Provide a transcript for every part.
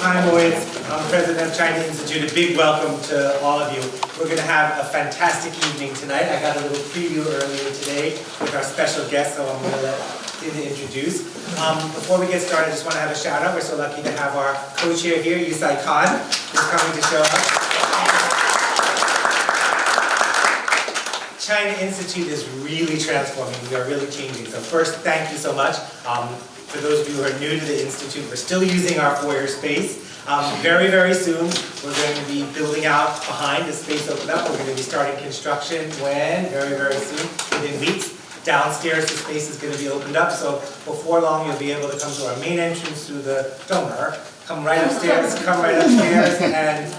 Heimowitz. I'm the president of China Institute. A big welcome to all of you. We're going to have a fantastic evening tonight. I got a little preview earlier today with our special guest, so I'm going to let Linda introduce. Before we get started, I just want to have a shout out. We're so lucky to have our co-chair here, Yusai Khan, who's coming to show us. China Institute is really transforming. We are really changing. So first, thank you so much. For those of you who are new to the Institute, we're still using our foyer space. Very, very soon, we're going to be building out behind the space opened up. We're going to be starting construction when? Very, very soon, within weeks. Downstairs, the space is going to be opened up. So before long, you'll be able to come to our main entrance through the dormer, come right upstairs, and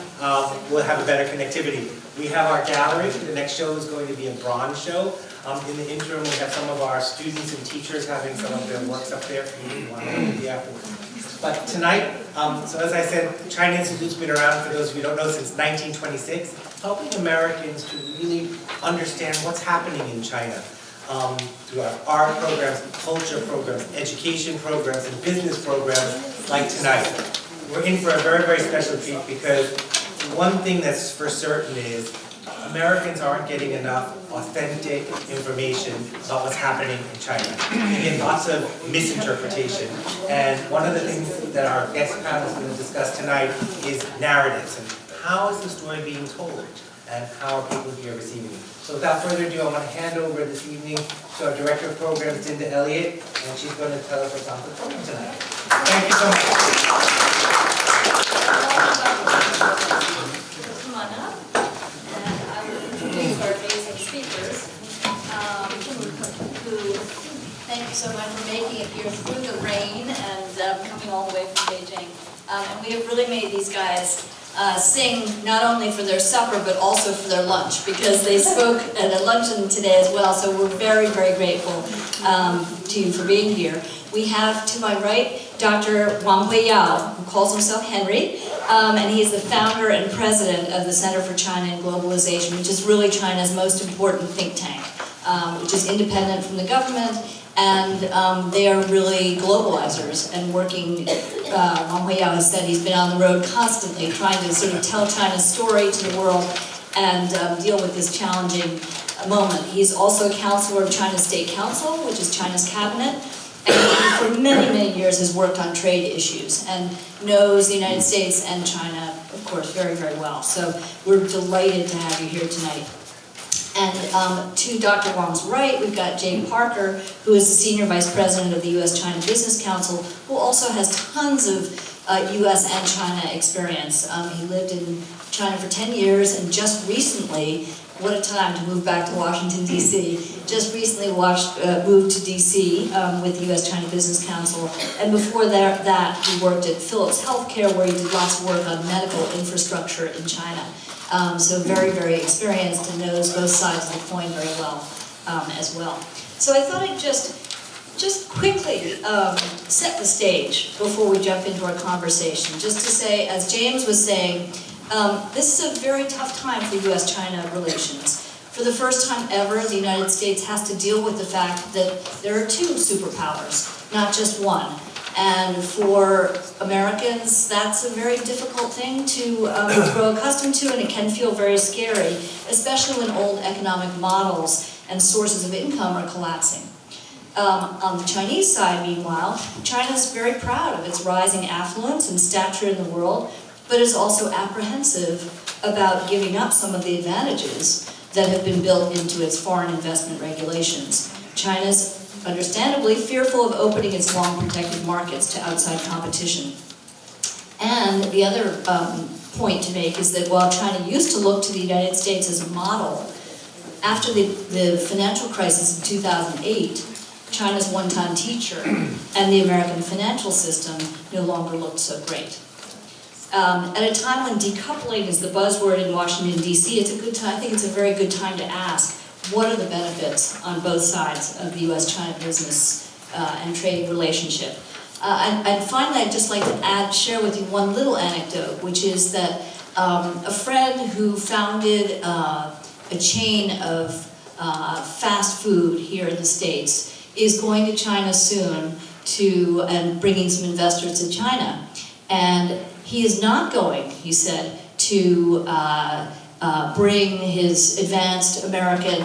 we'll have a better connectivity. We have our gallery. The next show is going to be a bronze show. In the interim, we have some of our students and teachers having some of their works up there for you to want to see afterwards. But tonight, so as I said, China Institute's been around, for those of you who don't know, since 1926, helping Americans to really understand what's happening in China. Through our art programs, culture programs, education programs, and business programs like tonight. We're in for a very, very special treat because one thing that's for certain is Americans aren't getting enough authentic information about what's happening in China. They get lots of misinterpretation. And one of the things that our guest panel is going to discuss tonight is narratives. And how is the story being told? And how are people here receiving it? So without further ado, I want to hand over this evening to our Director of Programs, Dinda Elliott, and she's going to tell us what's on the program tonight. Thank you so much. Come on up, and I will introduce our amazing speakers, who thank you so much for making it here through the rain and coming all the way from Beijing. And we have really made these guys sing not only for their supper but also for their lunch, because they spoke at a luncheon today as well, so we're very, very grateful to you for being here. We have to my right Dr. Wang Huiyao, who calls himself Henry, and he is the founder and president of the Center for China and Globalization, which is really China's most important think tank, which is independent from the government, and they are really globalizers and working. Wang Huiyao has said he's been on the road constantly trying to sort of tell China's story to the world and deal with this challenging moment. He's also a counselor of China's State Council, which is China's cabinet, and he for many, many years has worked on trade issues and knows the United States and China, of course, very, very well. So we're delighted to have you here tonight. And to Dr. Wang's right, we've got Jay Parker, who is the Senior Vice President of the U.S. China Business Council, who also has tons of U.S. and China experience. He lived in China for 10 years, and just recently, what a time to move back to Washington, D.C., just recently moved to D.C. With the U.S. China Business Council. And before that, he worked at Philips Healthcare, where he did lots of work on medical infrastructure in China. So very, very experienced and knows both sides of the coin very well as well. So I thought I'd just quickly set the stage before we jump into our conversation. Just to say, as James was saying, this is a very tough time for U.S.-China relations. For the first time ever, the United States has to deal with the fact that there are two superpowers, not just one. And for Americans, that's a very difficult thing to grow accustomed to, and it can feel very scary, especially when old economic models and sources of income are collapsing. On the Chinese side, meanwhile, China is very proud of its rising affluence and stature in the world, but is also apprehensive about giving up some of the advantages that have been built into its foreign investment regulations. China's understandably fearful of opening its long protected markets to outside competition. And the other point to make is that while China used to look to the United States as a model, after the financial crisis in 2008, China's one-time teacher and the American financial system no longer looked so great. At a time when decoupling is the buzzword in Washington, D.C., it's a good time. I think it's a very good time to ask, what are the benefits on both sides of the U.S.-China business and trade relationship? And finally, I'd just like to share with you one little anecdote, which is that a friend who founded a chain of fast food here in the States is going to China soon and bringing some investors to China. And he is not going, he said, to bring his advanced American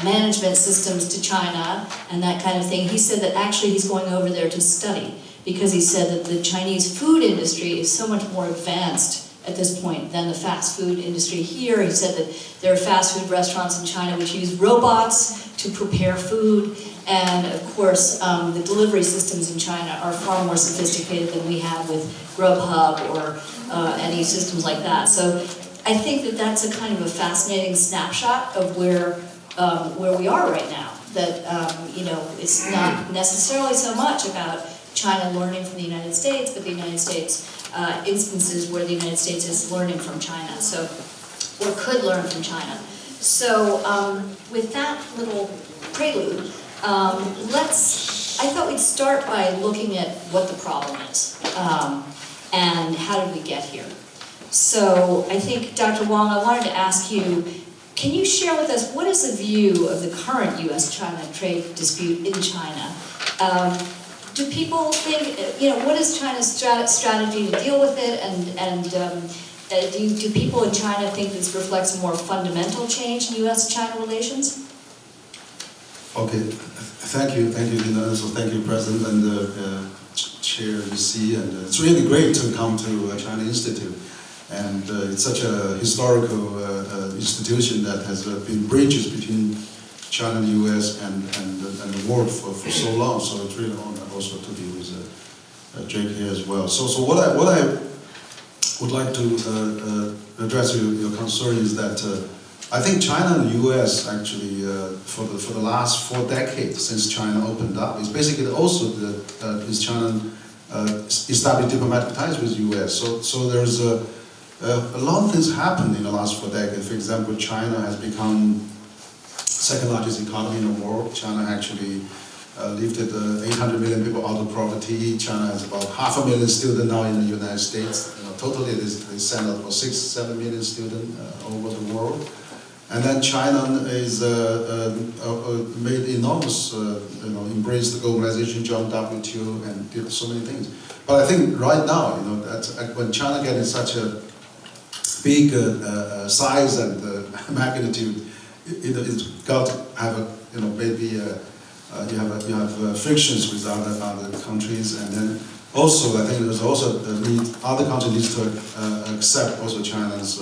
management systems to China and that kind of thing. He said that actually he's going over there to study, because he said that the Chinese food industry is so much more advanced at this point than the fast food industry here. He said that there are fast food restaurants in China which use robots to prepare food, and of course the delivery systems in China are far more sophisticated than we have with Grubhub or any systems like that. So I think that that's a kind of a fascinating snapshot of where we are right now. That you know, it's not necessarily so much about China learning from the United States, but the United States instances where the United States is learning from China, so, or could learn from China. So with that little prelude, I thought we'd start by looking at what the problem is and how did we get here. So I think, Dr. Wang, I wanted to ask you, can you share with us what is the view of the current U.S.-China trade dispute in China? Do people think, you know, what is China's strategy to deal with it, and do people in China think this reflects a more fundamental change in U.S.-China relations? Okay, thank you, Lina. So thank you, President and Chair UC, and it's really great to come to China Institute. And it's such a historical institution that has been bridges between China and the U.S. and the world for so long. So it's really an honor also to be with Jake here as well. So what I would like to address your concern is that I think China and the U.S. actually for the last 4 decades since China opened up is basically also is China established diplomatic ties with the U.S. So there's a lot of things happened in the last 4 decades. For example, China has become second largest economy in the world. China actually lifted 800 million people out of poverty. China has about 500,000 students now in the United States. You know, totally they send out about 6-7 million students over the world. And then China is made enormous, embraced the globalization, joined WTO, and did so many things. But I think right now, that's when China gets such a big size and magnitude, it's got to have maybe you have frictions with other countries, and then also I think there's also the need other countries need to accept also China's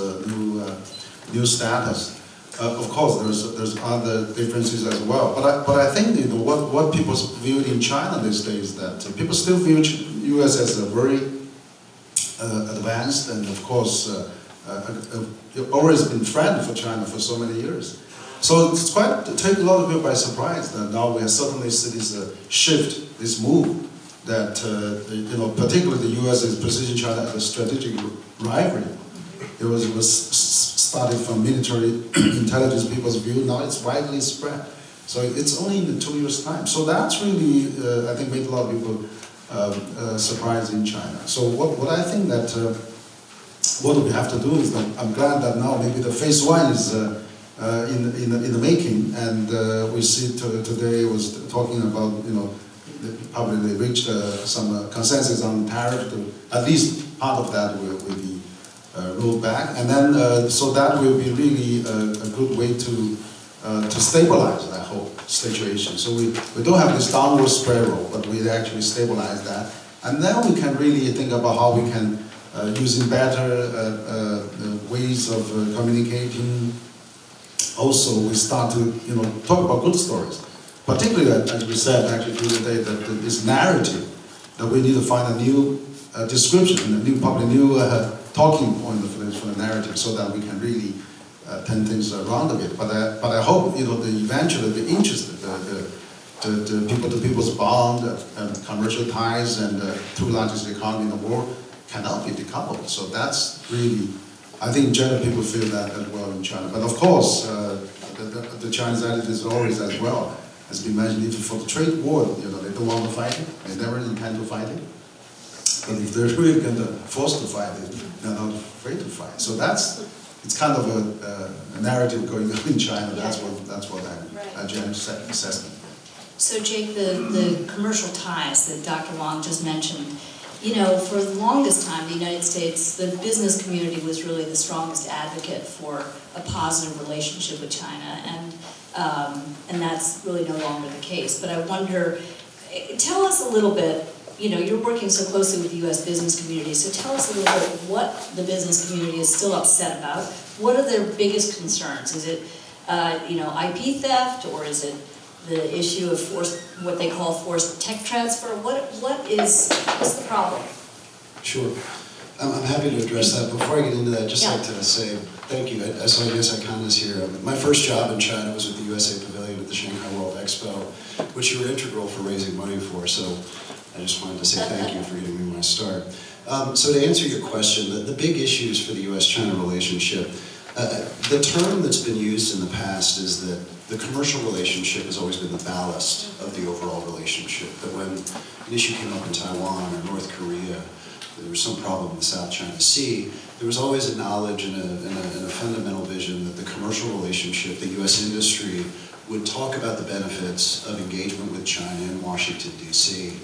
new status. Of course, there's other differences as well, but I think what people view in China these days is that people still view U.S. as a very advanced and of course always been friend for China for so many years. So it's quite to take a lot of people by surprise that now we have suddenly see this shift, this move that particularly the U.S. is positioning China as a strategic rivalry. It was started from military intelligence people's view. Now it's widely spread. So it's only in 2 years' time. So that's really I think made a lot of people surprised in China. So what I think that what we have to do is that I'm glad that now maybe the phase 1 is in the making, and we see today was talking about probably they reached some consensus on tariff. At least part of that will be rolled back, and then so that will be really a good way to stabilize that whole situation. So we don't have this downward spiral, but we actually stabilize that, and then we can really think about how we can using better ways of communicating. Also, we start to talk about good stories, particularly as we said actually today that this narrative that we need to find a new description, probably new talking point for the narrative, so that we can really turn things around a bit. But I hope eventually the interest, the people-to-people's bond, commercial ties, and two largest economy in the world cannot be decoupled. So that's really, I think in general people feel that as well in China. But of course, the Chinese attitude is always as well, as been mentioned, even for the trade war, they don't want to fight it, they never intend to fight it. But if they're really going to force to fight it, they're not afraid to fight. So it's kind of a narrative going on in China. That's what I general assessment. So Jake, the commercial ties that Dr. Wang just mentioned, you know, for the longest time, the United States, the business community was really the strongest advocate for a positive relationship with China, and that's really no longer the case. But I wonder, tell us a little bit, you know, you're working so closely with the U.S. business community, so tell us a little bit what the business community is still upset about. What are their biggest concerns? Is it, you know, IP theft, or is it the issue of what they call forced tech transfer? What's the problem? Sure. I'm happy to address that. Before I get into that, I'd just like to say thank you. I saw U.S China's here. My first job in China was with the USA Pavilion at the Shanghai World Expo, which you were integral for raising money for. So I just wanted to say thank you for giving me my start. So to answer your question, the big issues for the U.S.-China relationship, the term that's been used in the past is that the commercial relationship has always been the ballast of the overall relationship. That when an issue came up in Taiwan or North Korea, there was some problem in the South China Sea, there was always a knowledge and a fundamental vision that the commercial relationship, the U.S. industry, would talk about the benefits of engagement with China in Washington, D.C.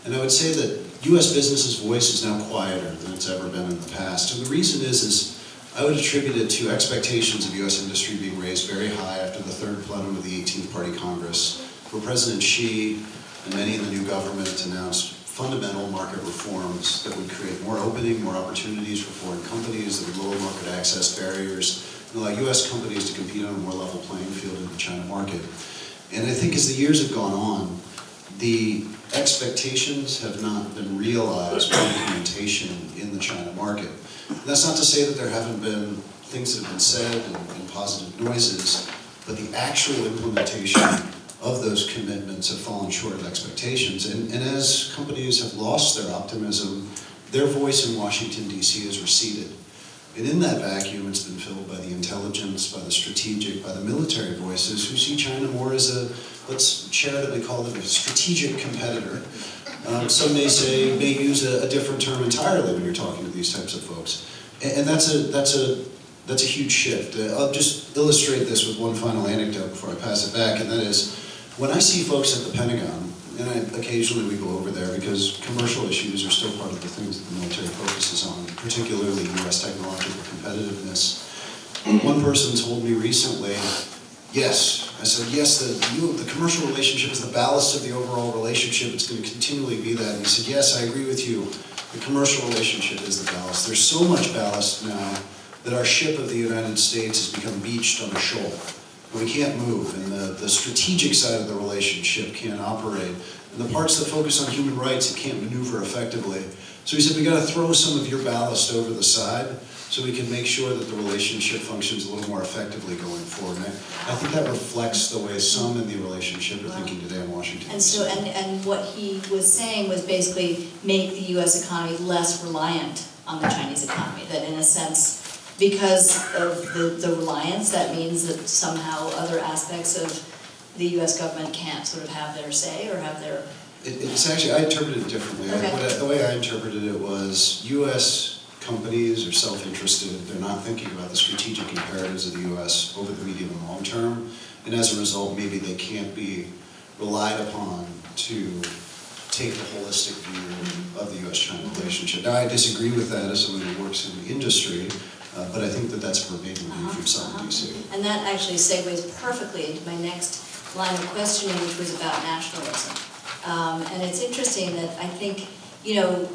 And I would say that U.S. business's voice is now quieter than it's ever been in the past. And the reason is I would attribute it to expectations of U.S. industry being raised very high after the third plenum of the 18th Party Congress, where President Xi and many in the new government announced fundamental market reforms that would create more opening, more opportunities for foreign companies, that would lower market access barriers, and allow U.S. companies to compete on a more level playing field in the China market. And I think as the years have gone on, the expectations have not been realized by implementation in the China market. And that's not to say that there haven't been things that have been said and positive noises, but the actual implementation of those commitments have fallen short of expectations. And as companies have lost their optimism, their voice in Washington, D.C. has receded. And in that vacuum, it's been filled by the intelligence, by the strategic, by the military voices who see China more as a, let's charitably call it a strategic competitor. Some may say, may use a different term entirely when you're talking to these types of folks. And that's a huge shift. I'll just illustrate this with one final anecdote before I pass it back, and that is, when I see folks at the Pentagon, and occasionally we go over there because commercial issues are still part of the things that the military focuses on, particularly U.S. technological competitiveness. One person told me recently, yes, I said, yes, the commercial relationship is the ballast of the overall relationship, it's going to continually be that. And he said, yes, I agree with you, the commercial relationship is the ballast. There's so much ballast now that our ship of the United States has become beached on a shoal. We can't move, and the strategic side of the relationship can't operate. And the parts that focus on human rights, it can't maneuver effectively. So he said, we got to throw some of your ballast over the side so we can make sure that the relationship functions a little more effectively going forward. And I think that reflects the way some in the relationship are thinking today in Washington. And so, and what he was saying was basically make the U.S. economy less reliant on the Chinese economy. That in a sense, because of the reliance, that means that somehow other aspects of the U.S. government can't sort of have their say or have their... It's actually, I interpreted it differently. Okay. The way I interpreted it was U.S. companies are self-interested. They're not thinking about the strategic imperatives of the U.S. over the medium and long term. And as a result, maybe they can't be relied upon to take the holistic view of the U.S.-China relationship. Now, I disagree with that as someone who works in the industry. But I think that that's a verbatim view from South D.C. And that actually segues perfectly into my next line of questioning, which was about nationalism. And it's interesting that I think, you know,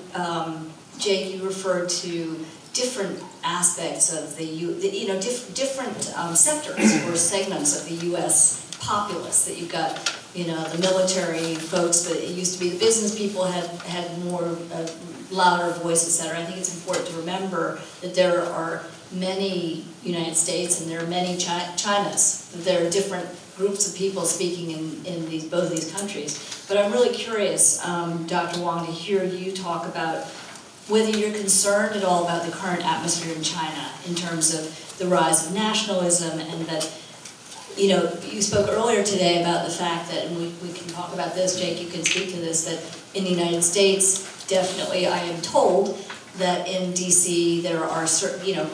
Jake, you referred to different aspects of different sectors or segments of the U.S. populace. That you've got, you know, the military folks, but it used to be the business people had more louder voice, etc. I think it's important to remember that there are many United States and there are many Chinas. There are different groups of people speaking in both of these countries. But I'm really curious, Dr. Wang, to hear you talk about whether you're concerned at all about the current atmosphere in China in terms of the rise of nationalism, and that, you know, you spoke earlier today about the fact that, and we can talk about this, Jake, you can speak to this, that in the United States, definitely, I am told that in D.C. there are certain, you know,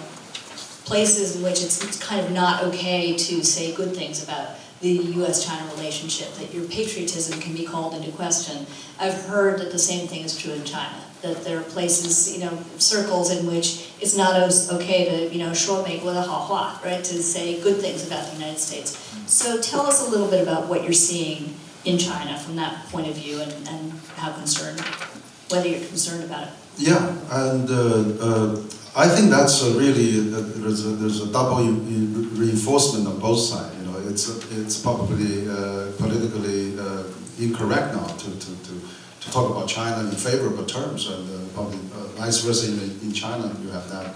places in which it's kind of not okay to say good things about the U.S.-China relationship, that your patriotism can be called into question. I've heard that the same thing is true in China. that there are places, circles in which it's not okay to, 说美国的好话, right? To say good things about the United States. So tell us a little bit about what you're seeing in China from that point of view, and how concerned, whether you're concerned about it. Yeah, and I think that's really there's a double reinforcement on both sides. It's probably politically incorrect now to talk about China in favorable terms, and probably vice versa in China you have that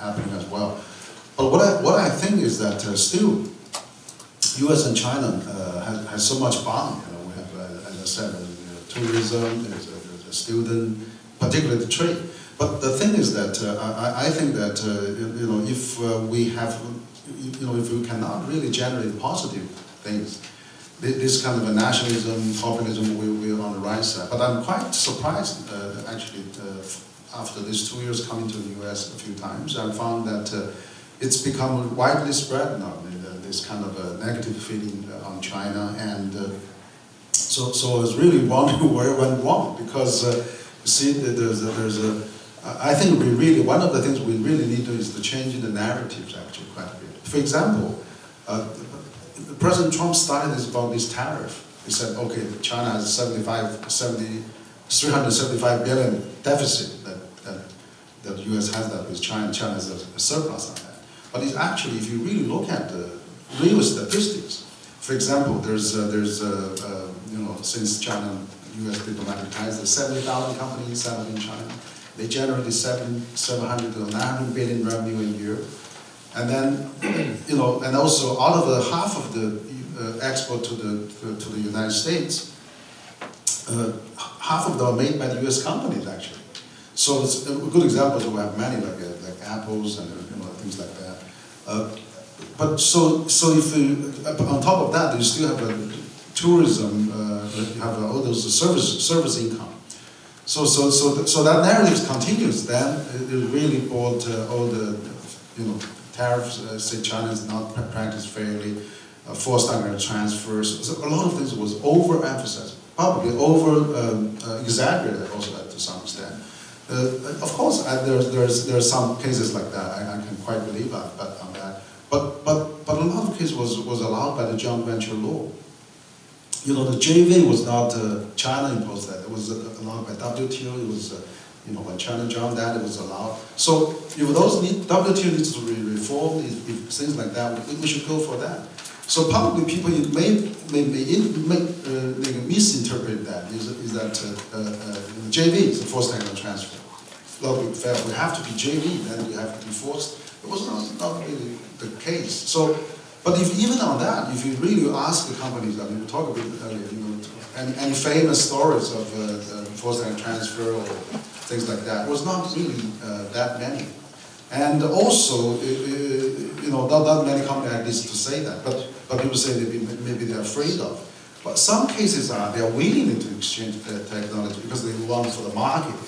happening as well. But what I think is that still U.S. and China has so much bond. We have, as I said, tourism, there's a student, particularly the trade. But the thing is that I think that if we have, if we cannot really generate positive things, this kind of a nationalism, populism will on the rise side. But I'm quite surprised actually after these 2 years coming to the U.S. a few times, I found that it's become widely spread now. This kind of a negative feeling on China, and so I was really wondering where it went wrong, because you see, I think one of the things we really need to do is to change the narratives actually quite a bit. For example, President Trump started this about this tariff. He said, okay, China has 375 billion deficit that the U.S. has that with China. China has a surplus on that. But it's actually, if you really look at the real statistics, for example, there's since China and U.S. diplomatic ties, there's 70,000 companies set up in China. They generated 700 to 900 billion revenue a year. And then, and also out of the half of the export to the United States, half of them are made by the U.S. companies actually. So it's a good example. We have many like Apples and things like that. But so if you, on top of that, you still have tourism. You have all those service income. So that narrative continues. Then it really brought all the tariffs. Say China is not practiced fairly, forced on transfers. So a lot of things was overemphasized, probably exaggerated also to some extent. Of course, there are some cases like that. I can quite believe on that. But a lot of cases was allowed by the joint venture law. The JV was not China imposed that. It was allowed by WTO. It was when China joined that, it was allowed. So if WTO needs to be reformed, if things like that, we should go for that. So probably people may misinterpret that. Is that JV is a forced technical transfer? We have to be JV, then we have to be forced. It was not really the case. So, but even on that, if you really ask the companies, I mean, we talked a bit earlier, any famous stories of forced technical transfer or things like that, it was not really that many. And also, not many companies have this to say that, but people say maybe they're afraid of. But some cases they are willing to exchange their technology because they want for the market.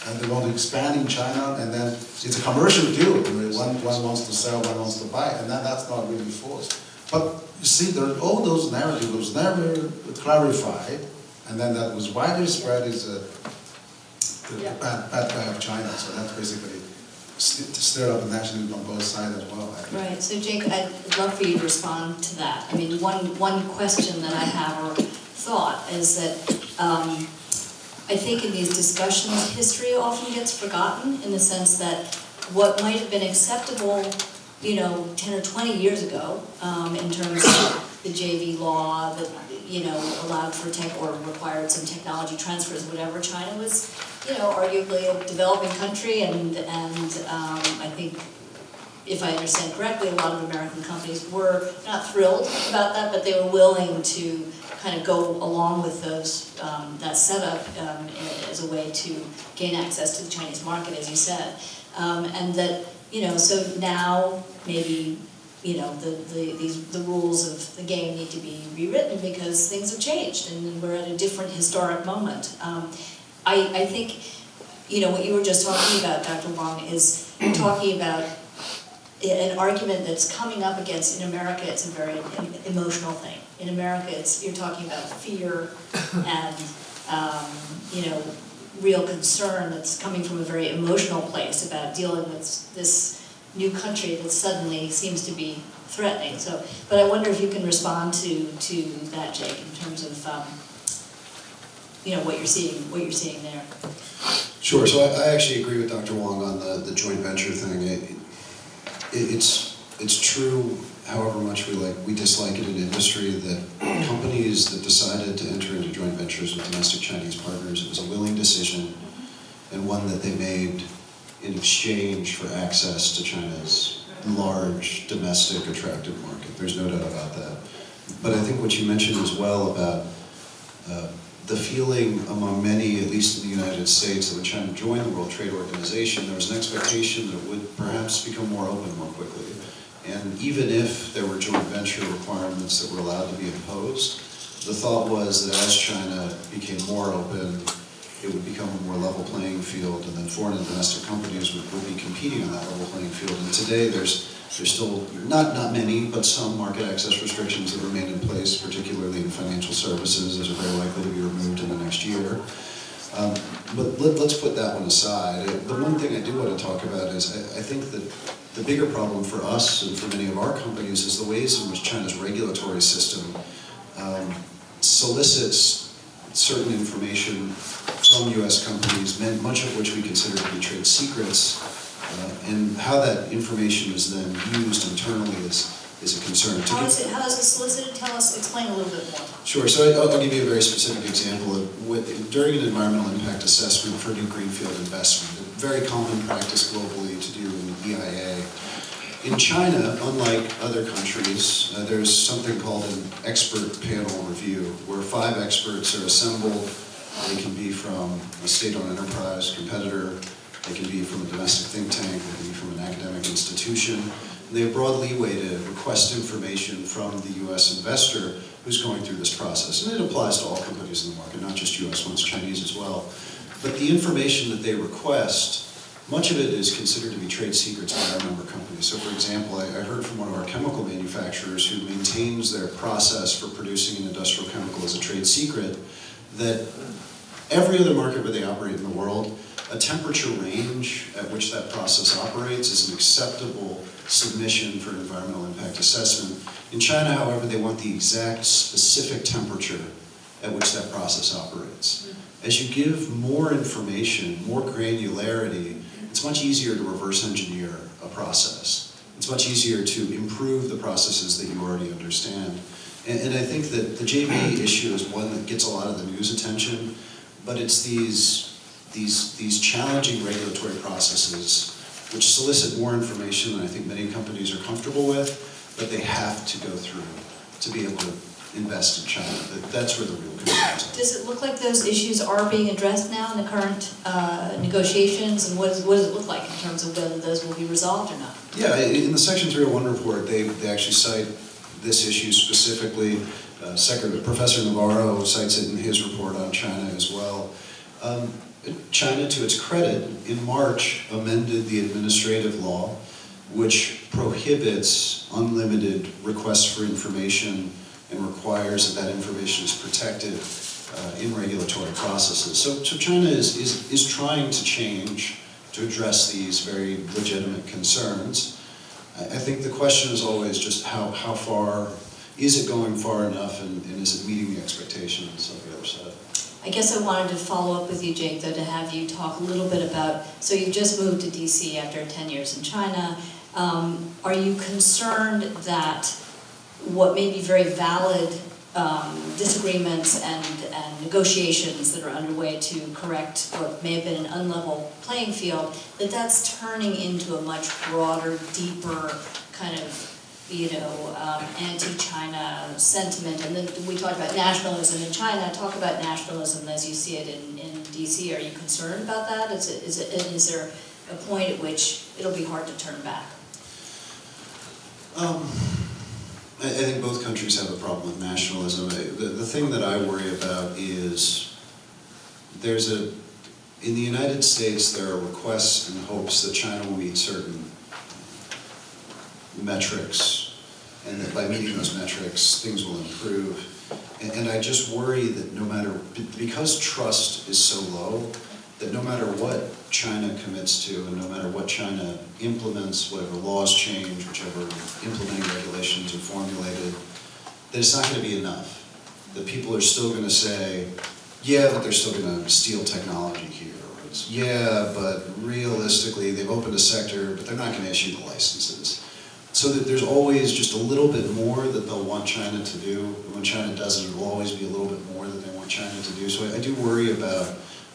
And they want to expand in China, and then it's a commercial deal. One wants to sell, one wants to buy, and that's not really forced. But you see, all those narratives was never clarified, and then that was widely spread as the bad guy of China. So that's basically stir up the nationalism on both sides as well. Right. So Jake, I'd love for you to respond to that. I mean, one question that I have or thought is that. I think in these discussions, history often gets forgotten in the sense that what might have been acceptable, 10 or 20 years ago, in terms of the JV law that, allowed for or required some technology transfers, whatever. China was, arguably a developing country, and I think, if I understand correctly, a lot of American companies were not thrilled about that, but they were willing to kind of go along with that setup as a way to gain access to the Chinese market, as you said, and that so now maybe the rules of the game need to be rewritten because things have changed and we're at a different historic moment. I think what you were just talking about, Dr. Wang, is talking about an argument that's coming up against, in America, it's a very emotional thing. In America, you're talking about fear and, real concern that's coming from a very emotional place about dealing with this new country that suddenly seems to be threatening. So, but I wonder if you can respond to that, Jake, in terms of what you're seeing there. Sure. So I actually agree with Dr. Wang on the joint venture thing. It's true. However much we dislike it in industry, that companies that decided to enter into joint ventures with domestic Chinese partners, it was a willing decision and one that they made in exchange for access to China's large, domestic, attractive market. There's no doubt about that. But I think what you mentioned as well about the feeling among many, at least in the United States, that when China joined the World Trade Organization, there was an expectation that it would perhaps become more open more quickly. And even if there were joint venture requirements that were allowed to be imposed, the thought was that as China became more open, it would become a more level playing field, and then foreign and domestic companies would be competing on that level playing field. And today there's still not many, but some market access restrictions that remain in place, particularly in financial services. Those are very likely to be removed in the next year. But let's put that one aside. The one thing I do want to talk about is I think that the bigger problem for us and for many of our companies is the ways in which China's regulatory system solicits certain information from U.S. companies, much of which we consider to be trade secrets, and how that information is then used internally is a concern. How is it solicited? Explain a little bit more. Sure. So I'll give you a very specific example of during an environmental impact assessment for new greenfield investment, a very common practice globally to do in the EIA. In China, unlike other countries, there's something called an expert panel review, where 5 experts are assembled. They can be from a state-owned enterprise competitor, they can be from a domestic think tank, they can be from an academic institution. And they have broad leeway to request information from the U.S. investor who's going through this process. And it applies to all companies in the market, not just U.S. ones, Chinese as well. But the information that they request, much of it is considered to be trade secrets by our member companies. So for example, I heard from one of our chemical manufacturers who maintains their process for producing an industrial chemical as a trade secret, that every other market where they operate in the world, a temperature range at which that process operates is an acceptable submission for an environmental impact assessment. In China, however, they want the exact specific temperature at which that process operates. As you give more information, more granularity, it's much easier to reverse engineer a process. It's much easier to improve the processes that you already understand. And I think that the JV issue is one that gets a lot of the news attention, but it's these challenging regulatory processes which solicit more information than I think many companies are comfortable with, but they have to go through to be able to invest in China. That's where the real concern is. Does it look like those issues are being addressed now in the current negotiations, and what does it look like in terms of whether those will be resolved or not? Yeah, in the Section 301 report, they actually cite this issue specifically. Professor Navarro cites it in his report on China as well. China, to its credit, in March amended the administrative law, which prohibits unlimited requests for information and requires that information is protected in regulatory processes. So China is trying to change to address these very legitimate concerns. I think the question is always just how far, is it going far enough, and is it meeting the expectations of the other side? I guess I wanted to follow up with you, Jake, though, to have you talk a little bit about, so you just moved to DC after 10 years in China. Are you concerned that what may be very valid disagreements and negotiations that are underway to correct what may have been an unlevel playing field, that's turning into a much broader, deeper kind of anti-China sentiment? And then we talked about nationalism in China. Talk about nationalism as you see it in DC. Are you concerned about that? Is there a point at which it'll be hard to turn back? I think both countries have a problem with nationalism. The thing that I worry about is in the United States, there are requests and hopes that China will meet certain metrics, and that by meeting those metrics, things will improve. And I just worry that because trust is so low, that no matter what China commits to and no matter what China implements, whatever laws change, whichever implementing regulations are formulated, that it's not going to be enough. That people are still going to say, yeah, but they're still going to steal technology here. Or it's, yeah, but realistically, they've opened a sector, but they're not going to issue the licenses. So that there's always just a little bit more that they'll want China to do. And when China does it, it will always be a little bit more that they want China to do. So I do worry about,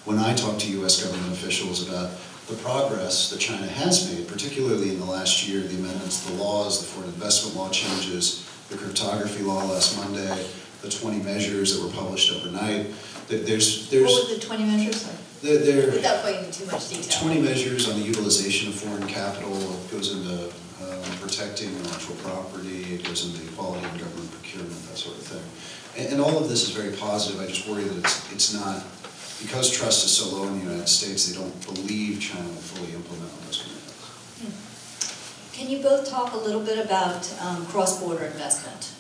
when I talk to U.S. government officials, about the progress that China has made, particularly in the last year, the amendments to the laws, the foreign investment law changes, the cryptography law last Monday, the 20 measures that were published overnight. There's What were the 20 measures? there, Without going into too much detail. 20 measures on the utilization of foreign capital. It goes into protecting intellectual property, it goes into equality in government procurement, that sort of thing. And all of this is very positive. I just worry that it's not, because trust is so low in the United States, they don't believe China will fully implement on those commitments. Can you both talk a little bit about cross-border investment?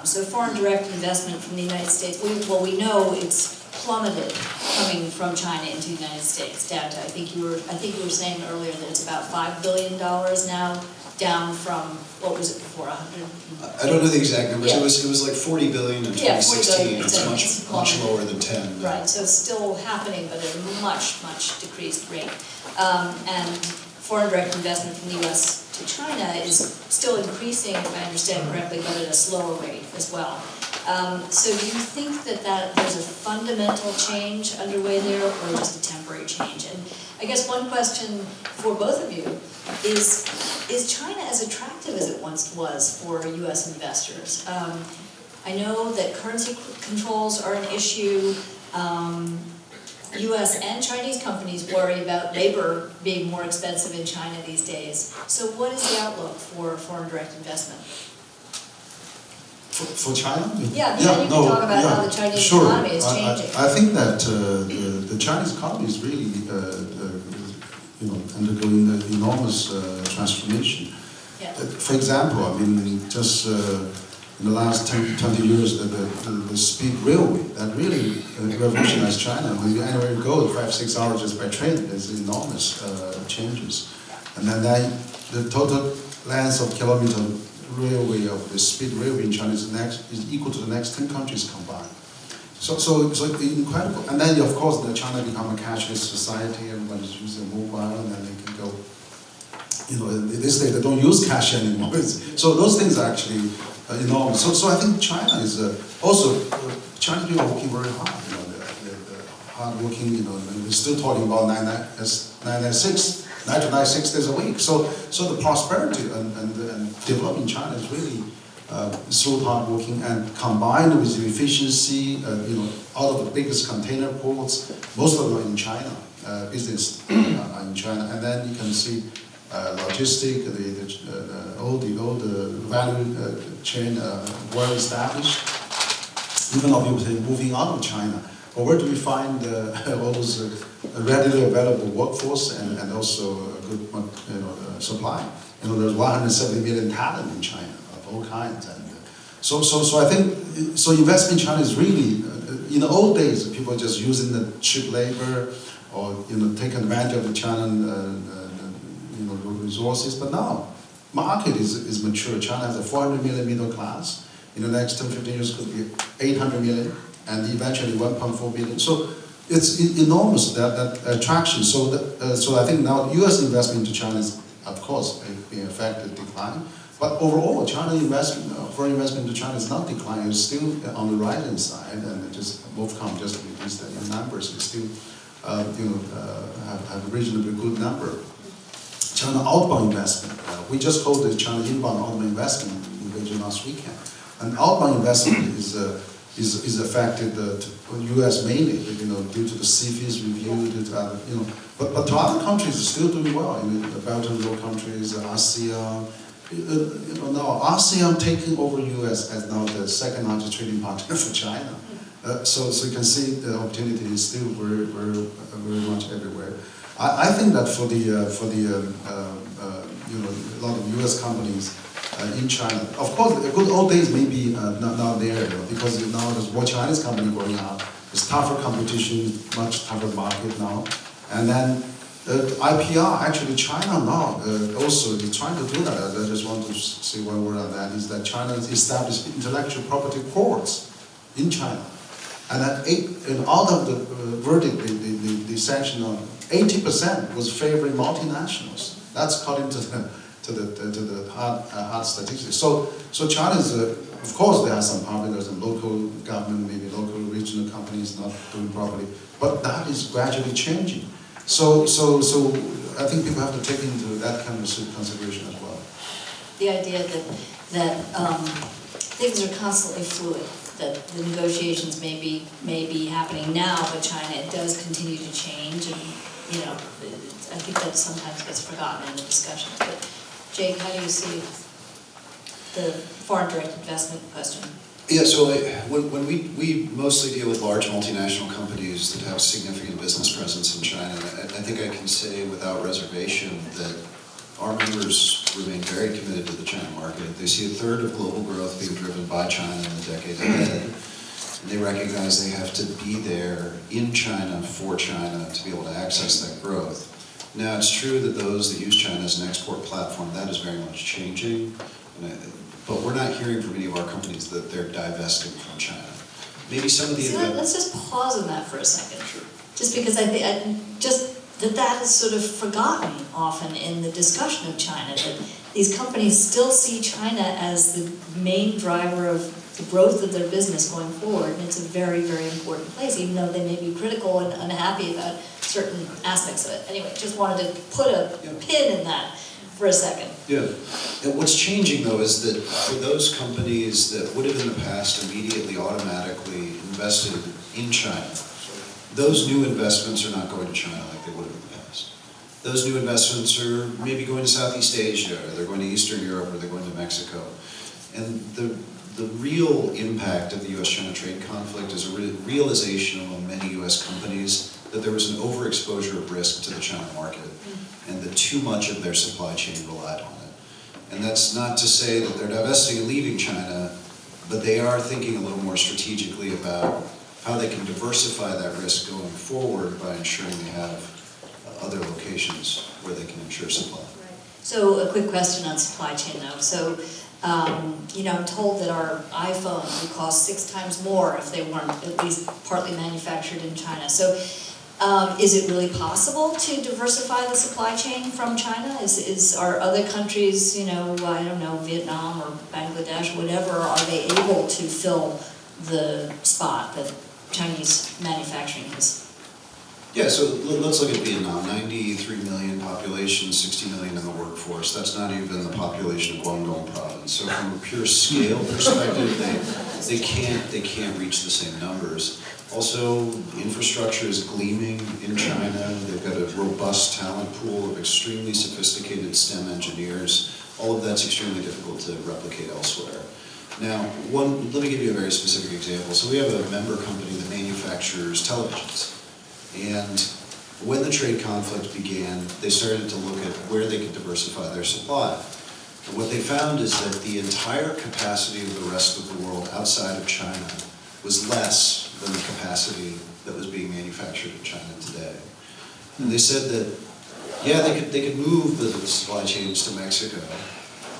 So foreign direct investment from the United States, we know it's plummeted coming from China into the United States, down to, I think you were saying earlier that it's about $5 billion now, down from, what was it before, 100? I don't know the exact numbers. Yeah. It was like 40 billion in Yeah, 2016. 40 billion. It's much lower than 10 now. Right, so it's still happening, but at a much, much decreased rate. And foreign direct investment from the U.S. to China is still increasing, if I understand correctly, but at a slower rate as well. So do you think that there's a fundamental change underway there, or just a temporary change? And I guess one question for both of you is China as attractive as it once was for U.S. investors? I know that currency controls are an issue. U.S. and Chinese companies worry about labor being more expensive in China these days. So what is the outlook for foreign direct investment? For China? Yeah, you can talk about how the Chinese economy is changing. I think that the Chinese economy is really undergoing an enormous transformation. Yeah. For example, I mean, just in the last 10, 20 years, the speed railway, that really revolutionized China. When you anywhere you go, 5-6 hours just by train, there's enormous changes. And then the total length of kilometer railway of the speed railway in China is equal to the next 10 countries combined. So it's incredible. And then, of course, China become a cashless society. Everybody's using mobile, and then they can go. This day they don't use cash anymore. So those things are actually enormous. So I think China is also Chinese people are working very hard. They're hard working. We're still talking about 996 days a week. So the prosperity and development in China is really so hard working, and combined with the efficiency. Out of the biggest container ports, most of them are in China. Business are in China, and then you can see logistic, all the value chain well established. Even though people say moving out of China, but where do we find all those readily available workforce and also a good supply? There's 170 million talent in China of all kinds, and so I think investment in China is really in the old days people just using the cheap labor or taking advantage of the China resources, but now market is mature. China has a 400 million middle class. In the next 10, 15 years could be 800 million and eventually 1.4 billion. So it's enormous, that attraction. So I think now U.S. investment into China is, of course, being affected, decline. But overall, China investment, foreign investment into China is not declining. It's still on the rising side, and just MOFCOM just released the numbers. It's still have a reasonably good number. China outbound investment. We just hold the China inbound outbound investment in Beijing last weekend, and outbound investment is affected to U.S. mainly, due to the CFIUS review, but to other countries it's still doing well. The Belt and Road countries, ASEAN. Now ASEAN taking over U.S. as now the second largest trading partner for China. So you can see the opportunity is still very, very, very much everywhere. I think that for a lot of U.S. companies in China, of course, the good old days may be not there, because now there's more Chinese company growing up. It's tougher competition, much tougher market now. And then IPR, actually China now also is trying to do that. I just want to say one word on that, is that China has established intellectual property courts in China. And that out of the verdict, the sanction on 80% was favoring multinationals. That's according to the hard statistics. So China is, of course, there are some problems, and local government, maybe local regional companies not doing properly, but that is gradually changing. So I think people have to take into that kind of consideration as well. The idea that things are constantly fluid, that the negotiations may be happening now, but China, it does continue to change, and I think that sometimes gets forgotten in the discussions. But Jake, how do you see the foreign direct investment question? Yeah, so when we mostly deal with large multinational companies that have significant business presence in China, I think I can say without reservation that our members remain very committed to the China market. They see a third of global growth being driven by China in the decade ahead. And they recognize they have to be there in China for China to be able to access that growth. Now, it's true that those that use China as an export platform, that is very much changing. But we're not hearing from any of our companies that they're divesting from China. Maybe some of the... Let's just pause on that for a second. Sure. Just because I think that is sort of forgotten often in the discussion of China, that these companies still see China as the main driver of the growth of their business going forward, and it's a very, very important place, even though they may be critical and unhappy about certain aspects of it. Anyway, just wanted to put a pin in that for a second. Yeah. And what's changing, though, is that for those companies that would have in the past immediately, automatically invested in China, those new investments are not going to China like they would have in the past. Those new investments are maybe going to Southeast Asia, or they're going to Eastern Europe, or they're going to Mexico. And the real impact of the U.S. China trade conflict is a realization among many U.S. companies that there was an overexposure of risk to the China market, and that too much of their supply chain relied on it. And that's not to say that they're divesting and leaving China, but they are thinking a little more strategically about how they can diversify that risk going forward by ensuring they have other locations where they can ensure supply. Right. So a quick question on supply chain though. So, I'm told that our iPhone would cost 6 times more if they weren't at least partly manufactured in China. So is it really possible to diversify the supply chain from China? Are other countries, I don't know, Vietnam or Bangladesh, whatever, are they able to fill the spot that Chinese manufacturing is? Yeah, so let's look at Vietnam. 93 million population, 60 million in the workforce. That's not even the population of Guangdong province. So from a pure scale perspective, they can't reach the same numbers. Also, infrastructure is gleaming in China. They've got a robust talent pool of extremely sophisticated STEM engineers. All of that's extremely difficult to replicate elsewhere. Now, let me give you a very specific example. So we have a member company that manufactures televisions. And when the trade conflict began, they started to look at where they could diversify their supply. And what they found is that the entire capacity of the rest of the world outside of China was less than the capacity that was being manufactured in China today. And they said that, yeah, they could move the supply chains to Mexico,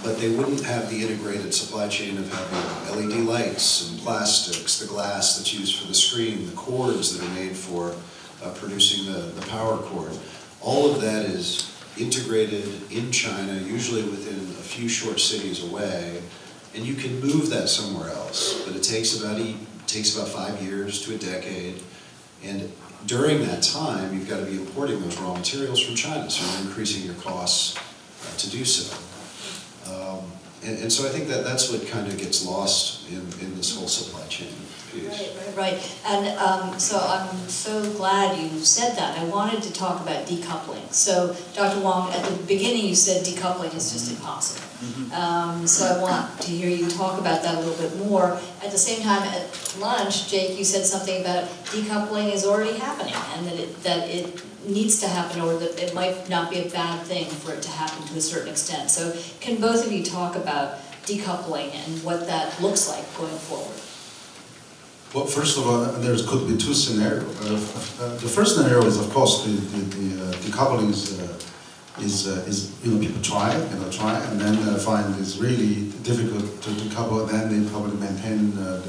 but they wouldn't have the integrated supply chain of having LED lights and plastics, the glass that's used for the screen, the cords that are made for producing the power cord. All of that is integrated in China, usually within a few short cities away, and you can move that somewhere else, but it takes about 5 years to a decade, and during that time, you've got to be importing those raw materials from China, so you're increasing your costs to do so. And so I think that's what kind of gets lost in this whole supply chain piece. Right. And so I'm so glad you said that. I wanted to talk about decoupling. So Dr. Wang, at the beginning you said decoupling is just impossible. So I want to hear you talk about that a little bit more. At the same time, at lunch, Jake, you said something about decoupling is already happening, and that it needs to happen, or that it might not be a bad thing for it to happen to a certain extent. So can both of you talk about decoupling and what that looks like going forward? Well, first of all, there could be two scenarios. The first scenario is, of course, the decoupling is people try, and then find it's really difficult to decouple. Then they probably maintain the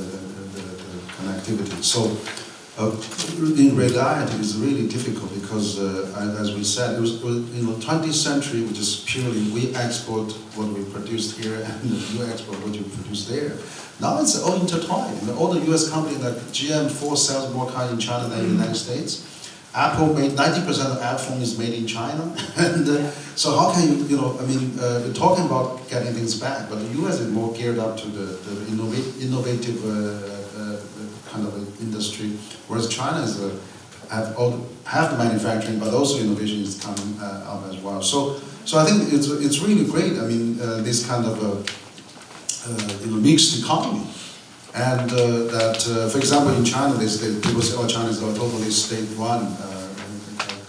connectivity. So, in reality, it's really difficult because, as we said, it was 20th century, which is purely we export what we produced here, and you export what you produce there. Now it's all intertwined. All the U.S. companies like GM, Ford sells more cars in China than in the United States. Apple made 90% of iPhone is made in China, and so how can you're talking about getting things back, but the U.S. is more geared up to the innovative kind of industry, whereas China is have the manufacturing, but also innovation is coming up as well. So I think it's really great. I mean, this kind of mixed economy, and for example, in China, people say, "Oh, China is a totally state-run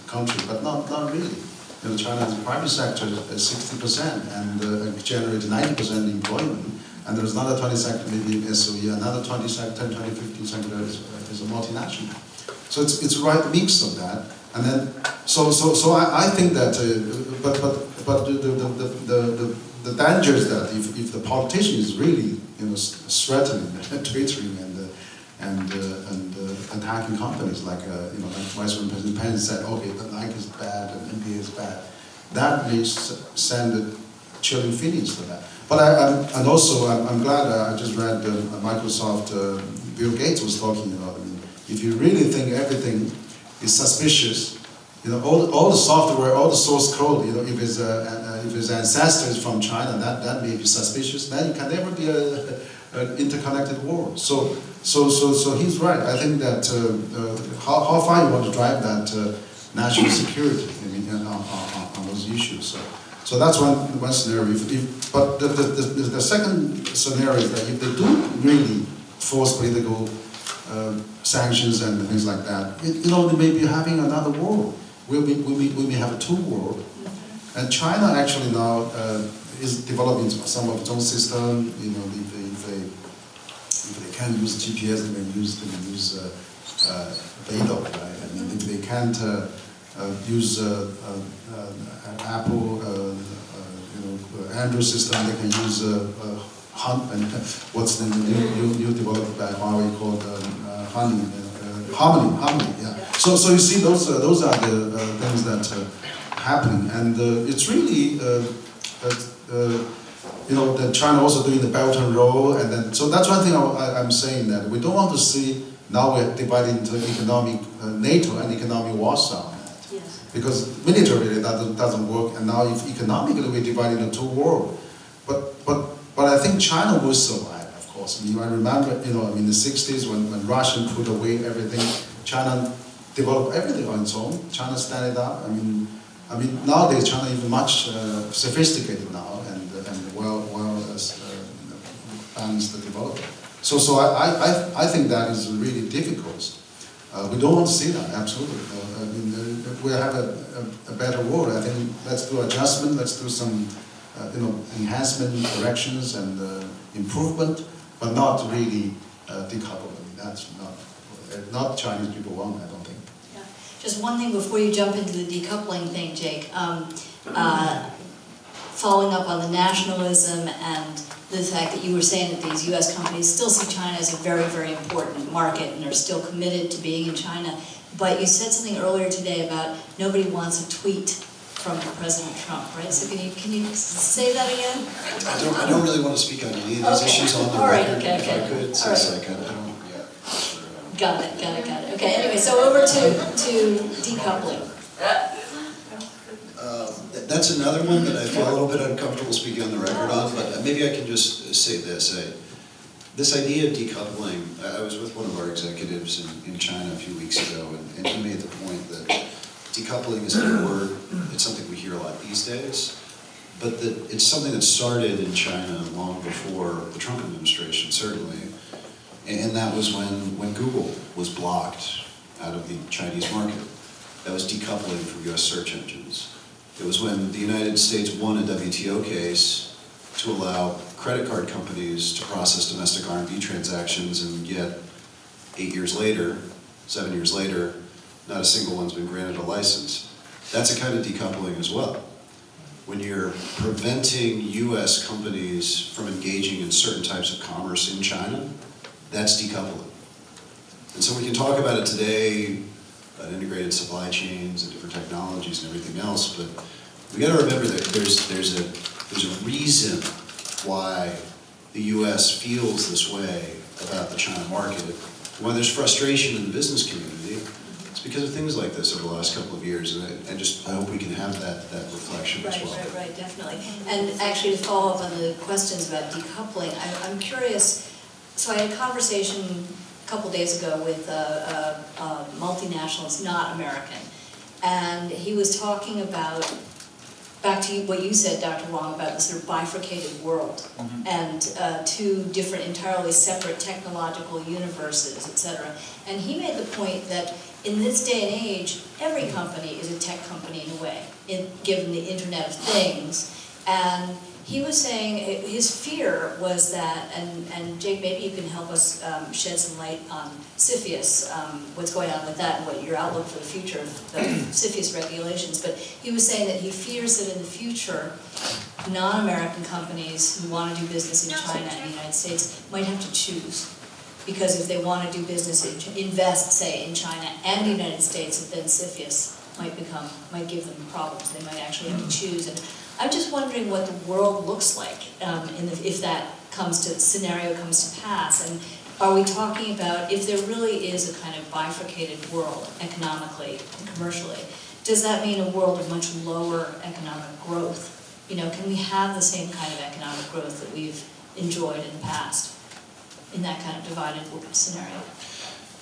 country," but not really. China's private sector is 60% and generates 90% employment, and there's another 20% maybe SOE, another 20%, 10, 20, 15% is a multinational. So it's right mix of that, and then so I think that, but the danger is that if the politician is really threatening, twittering, and attacking companies like Vice President Pence said, okay, the Nike is bad and NBA is bad, that may send chilling feelings to that. But I'm glad I just read Microsoft. Bill Gates was talking about. I mean, if you really think everything is suspicious, all the software, all the source code, if his ancestor is from China, that may be suspicious. Then it can never be an interconnected world. So he's right. I think that how far you want to drive that national security, on those issues. So that's one scenario. But the second scenario is that if they do really force political sanctions and things like that, they may be having another world. We may have a two world. And China actually now is developing some of its own system. If they can't use GPS, they may use Beidou, right? I mean, if they can't use Apple, Android system, they can use what's the new developed by Huawei called Harmony. Yeah. So you see, those are the things that are happening, and it's really that China also doing the Belt and Road, and then so that's one thing I'm saying, that we don't want to see now we're divided into economic NATO and economic Warsaw. Yes. Because militarily that doesn't work, and now if economically we divide into two worlds, but I think China will survive, of course. I remember, in the 60s when Russia put away everything, China developed everything on its own. China started up. I mean nowadays China is much sophisticated now and well balanced development. So I think that is really difficult. We don't want to see that, absolutely. We have a better world. I think let's do adjustment, let's do some enhancement, corrections, and improvement, but not really decoupling. That's not Chinese people want, I don't think. Yeah. Just one thing before you jump into the decoupling thing, Jake. Following up on the nationalism and the fact that you were saying that these U.S. companies still see China as a very, very important market and are still committed to being in China. But you said something earlier today about nobody wants a tweet from President Trump, right? So can you say that again? I don't really want to speak on any of these issues on the record. Okay. If I could, since I don't. Got it. Okay, anyway, so over to decoupling. That's another one that I feel a little bit uncomfortable speaking on the record on, but maybe I can just say this. This idea of decoupling, I was with one of our executives in China a few weeks ago, and he made the point that decoupling is a word, it's something we hear a lot these days, but that it's something that started in China long before the Trump administration, certainly, and that was when Google was blocked out of the Chinese market. That was decoupling from US search engines. It was when the United States won a WTO case to allow credit card companies to process domestic R&D transactions, and yet 8 years later, 7 years later, not a single one's been granted a license. That's a kind of decoupling as well. When you're preventing U.S. companies from engaging in certain types of commerce in China, that's decoupling. And so we can talk about it today, about integrated supply chains and different technologies and everything else, but we got to remember that there's a reason why the U.S. feels this way about the China market. Why there's frustration in the business community, it's because of things like this over the last couple of years, and I hope we can have that reflection as well. Right, definitely. And actually, to follow up on the questions about decoupling, I'm curious. So I had a conversation a couple days ago with a multinational, it's not American, and he was talking about, back to what you said, Dr. Wang, about the sort of bifurcated world, and two different, entirely separate technological universes, etc. And he made the point that in this day and age, every company is a tech company in a way, given the Internet of Things. And he was saying his fear was that, and Jake, maybe you can help us shed some light on CFIUS, what's going on with that and what your outlook for the future of the CFIUS regulations. But he was saying that he fears that in the future, non-American companies who want to do business in China and the United States might have to choose. Because if they want to do business, invest, say, in China and the United States, then CFIUS might give them problems. They might actually have to choose. And I'm just wondering what the world looks like if that scenario comes to pass. And are we talking about, if there really is a kind of bifurcated world economically and commercially, does that mean a world of much lower economic growth? Can we have the same kind of economic growth that we've enjoyed in the past in that kind of divided scenario?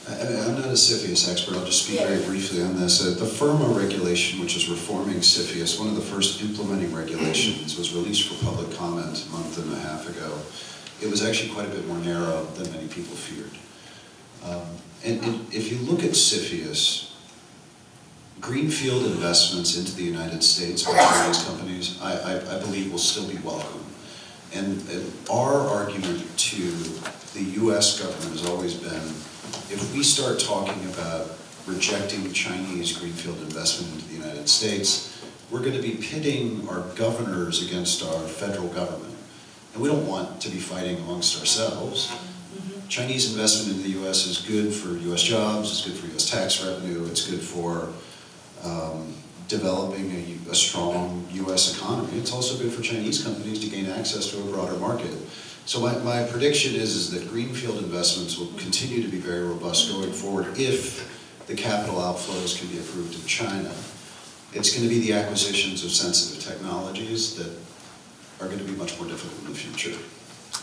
I'm not a CFIUS expert, I'll just speak very briefly on this. The FIRMA regulation, which is reforming CFIUS, one of the first implementing regulations, was released for public comment a month and a half ago. It was actually quite a bit more narrow than many people feared. And if you look at CFIUS, greenfield investments into the United States by Chinese companies, I believe will still be welcome. And our argument to the U.S. government has always been, if we start talking about rejecting Chinese greenfield investment into the United States, we're going to be pitting our governors against our federal government. And we don't want to be fighting amongst ourselves. Chinese investment in the U.S. is good for U.S. jobs, it's good for U.S. tax revenue, it's good for developing a strong U.S. economy. It's also good for Chinese companies to gain access to a broader market. So my prediction is that greenfield investments will continue to be very robust going forward if the capital outflows can be approved in China. It's going to be the acquisitions of sensitive technologies that are going to be much more difficult in the future.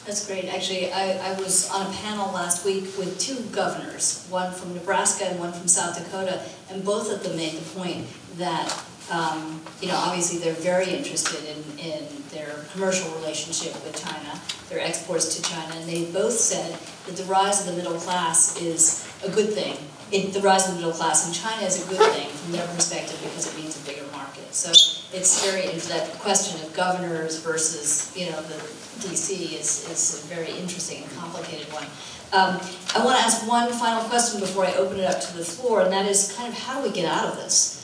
That's great. Actually, I was on a panel last week with two governors, one from Nebraska and one from South Dakota, and both of them made the point that, obviously they're very interested in their commercial relationship with China, their exports to China, and they both said that the rise of the middle class is a good thing. The rise of the middle class in China is a good thing from their perspective because it means a bigger market. So it's that question of governors versus, the DC is a very interesting and complicated one. I want to ask one final question before I open it up to the floor, and that is kind of how do we get out of this?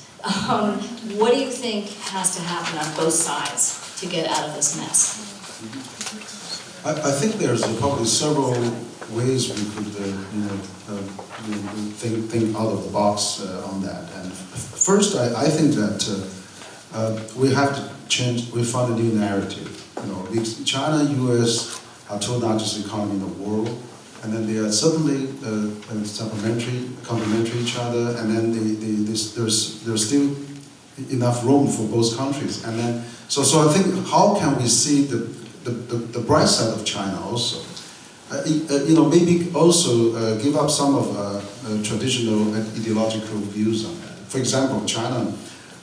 What do you think has to happen on both sides to get out of this mess? I think there's probably several ways we could, think out of the box on that. And first, I think that we have to change. We find a new narrative. Because China, U.S. are two largest economies in the world, and then they are suddenly complementary each other, and then there's still enough room for both countries. And then so I think how can we see the bright side of China also? Maybe also give up some of traditional ideological views on that. For example, China,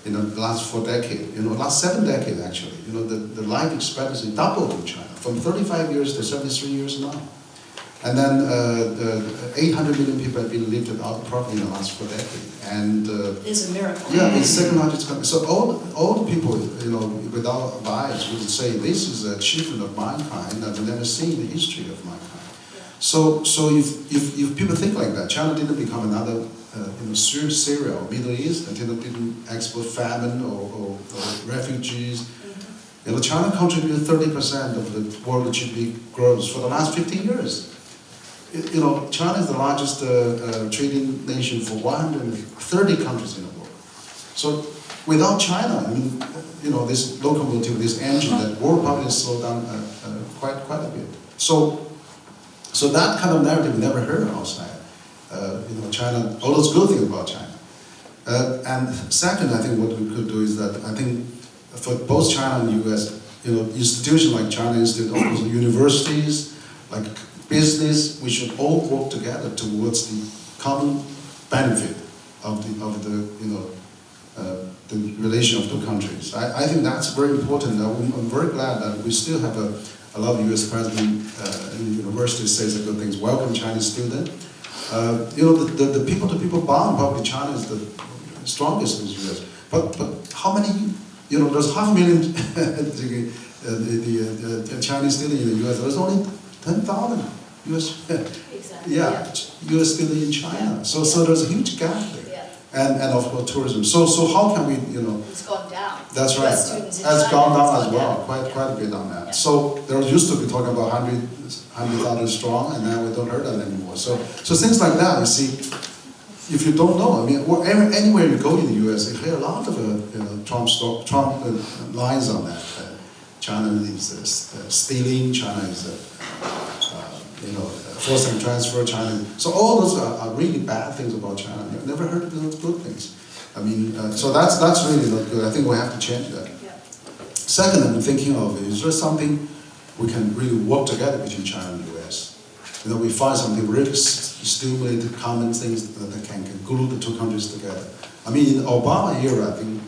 the last 4 decades, last 7 decades actually, the life expectancy doubled in China from 35 years to 73 years now. And then 800 million people have been lived without property in the last 4 decades. And it's a miracle. Yeah, it's second largest country. So all the people, without bias, would say this is an achievement of mankind that we've never seen in the history of mankind. So if people think like that, China didn't become another Syria or Middle East, and didn't export famine or refugees. China contributed 30% of the world GDP growth for the last 50 years. China is the largest trading nation for 130 countries in the world. So without China, this locomotive, this engine, that world probably slowed down quite a bit. So that kind of narrative we never heard outside. China, all those good things about China. And second, I think what we could do is that I think for both China and US, institutions like China Institute, also universities, like business, we should all work together towards the common benefit of the relation of two countries. I think that's very important. I'm very glad that we still have a lot of US president in the university says the good things. Welcome Chinese student. The people-to-people bond, probably China is the strongest in the US. But how many, there's 500,000 the Chinese students in the US. There's only 10,000 US, Exactly. US students in China. So there's a huge gap there. And of course tourism. So how can we, It's gone down. That's right. It's gone down as well, quite a bit on that. Yeah. So there used to be talking about 100,000 strong, and now we don't hear that anymore. So things like that, you see, if you don't know, anywhere you go in the U.S., you hear a lot of Trump lines on that. China is stealing. China is forcing transfer. China. So all those are really bad things about China. I've never heard of those good things. So that's really not good. I think we have to change that. Yeah. Second, I'm thinking of is there something we can really work together between China and the US? We find something really stimulated common things that can glue the two countries together. In Obama era, I think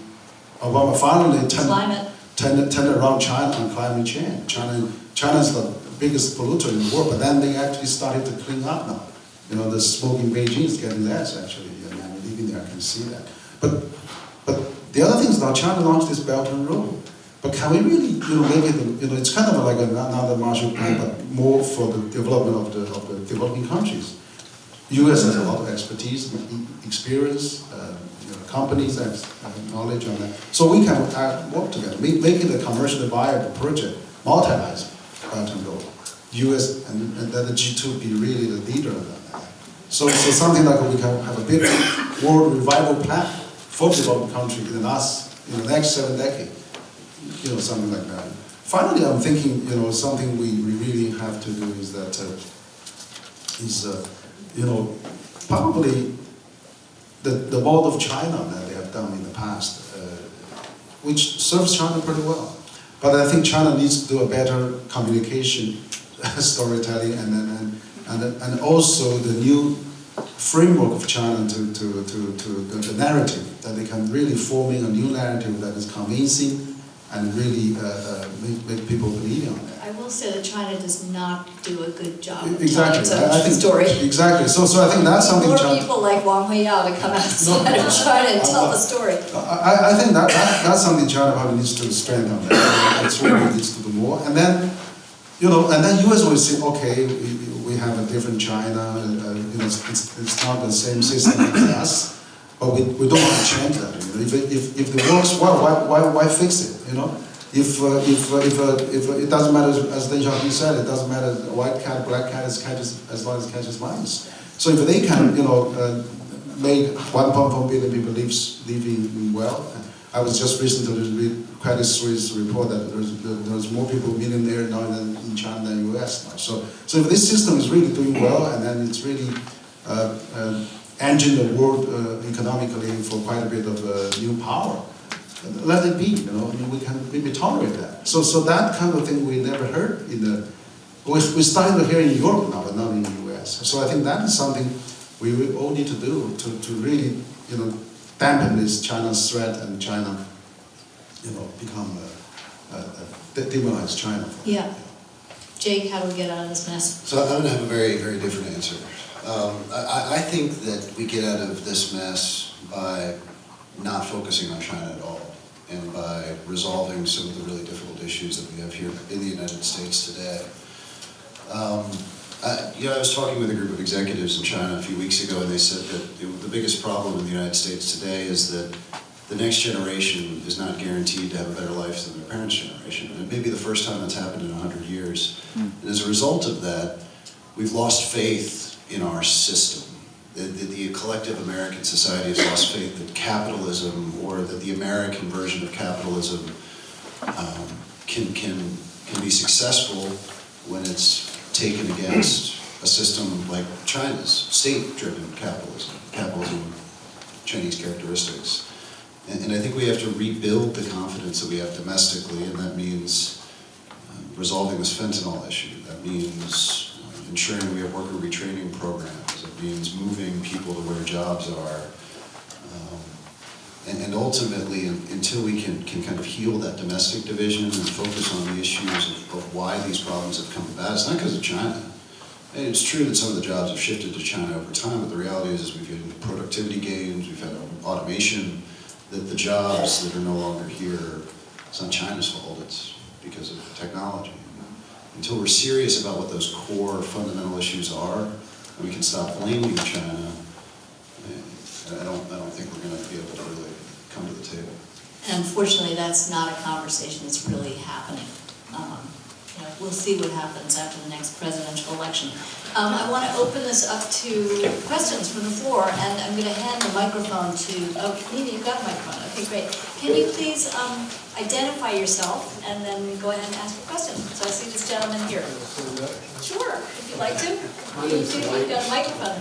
Obama finally turned around China on climate change. China's the biggest polluter in the world, but then they actually started to clean up now. The smoke in Beijing is getting less actually. I'm living there, I can see that. But the other thing is now China launched this Belt and Road. But can we really, maybe it's kind of like another Marshall Plan, but more for the development of the developing countries. U.S. has a lot of expertise, experience, companies have knowledge on that. So we can work together, make it a commercially viable project, multilateral Belt and Road. U.S. and then the G2 be really the leader of that. So something like we can have a big world revival plan for the developing country in the next 7 decades. Something like that. Finally, I'm thinking, something we really have to do is that, probably the mode of China that they have done in the past, which serves China pretty well. But I think China needs to do a better communication, storytelling, and also the new framework of China to the narrative, that they can really forming a new narrative that is convincing and really make people believe on that. I will say that China does not do a good job of Exactly. telling its own story. Exactly. So I think that's something More China. people like Wang Huiyao to come outside of China and tell the story. I think that's something China probably needs to strengthen. That's really needs to do more. And then, and then U.S. will say, okay, we have a different China. It's not the same system as us. But we don't want to change that. If it works well, why fix it? If it doesn't matter, as Deng Xiaoping said, it doesn't matter white cat, black cat, as long as it catches mice. So if they can, make 1.4 billion people living well. I was just recently read Credit Suisse report that there's more people millionaire now in China than US now. So if this system is really doing well, and then it's really engine the world economically for quite a bit of new power. Let it be, we can maybe tolerate that. So that kind of thing we never heard we're starting to hear in Europe now, but not in the US. So I think that is something we all need to do to really, dampen this China's threat and China, become demonize China. Yeah. Jake, how do we get out of this mess? So I'm going to have a very, very different answer. I think that we get out of this mess by not focusing on China at all, and by resolving some of the really difficult issues that we have here in the United States today. I was talking with a group of executives in China a few weeks ago, and they said that the biggest problem in the United States today is that the next generation is not guaranteed to have a better life than their parents' generation. And it may be the first time that's happened in 100 years. And as a result of that, we've lost faith in our system. The collective American society has lost faith that capitalism, or that the American version of capitalism, can be successful when it's taken against a system like China's, state-driven capitalism with Chinese characteristics. And I think we have to rebuild the confidence that we have domestically, and that means resolving this fentanyl issue. That means ensuring we have worker retraining programs. It means moving people to where jobs are. And ultimately, until we can kind of heal that domestic division and focus on the issues of why these problems have come about, it's not because of China. And it's true that some of the jobs have shifted to China over time, but the reality is we've had productivity gains, we've had automation, that the jobs that are no longer here, it's not China's fault, it's because of technology. Until we're serious about what those core fundamental issues are, and we can stop blaming China, I don't think we're going to be able to really come to the table. And unfortunately, that's not a conversation that's really happening. We'll see what happens after the next presidential election. I want to open this up to questions from the floor, and I'm going to hand the microphone to, Nina, you've got a microphone. Okay, great. Can you please identify yourself and then go ahead and ask your question? So I see this gentleman here. Sure, if you'd like to. You've got a microphone.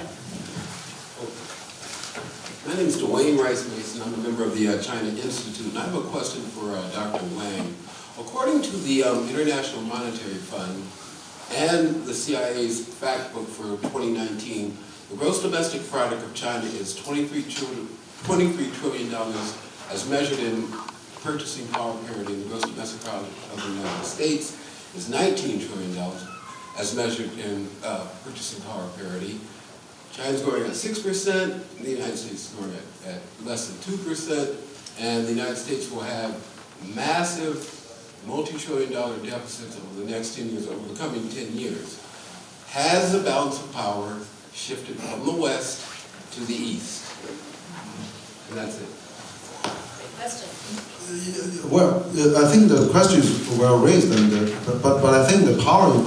My name is Dwayne Rice Mason. I'm a member of the China Institute, and I have a question for Dr. Wang. According to the International Monetary Fund and the CIA's fact book for 2019, the gross domestic product of China is $23 trillion as measured in purchasing power parity, and the gross domestic product of the United States is $19 trillion as measured in purchasing power parity. China's growing at 6%, the United States is growing at less than 2%, and the United States will have massive multi-trillion-dollar deficits over the next 10 years, over the coming 10 years. Has the balance of power shifted from the West to the East? And that's it. Great question. Well, I think the question is well raised, but I think the power, you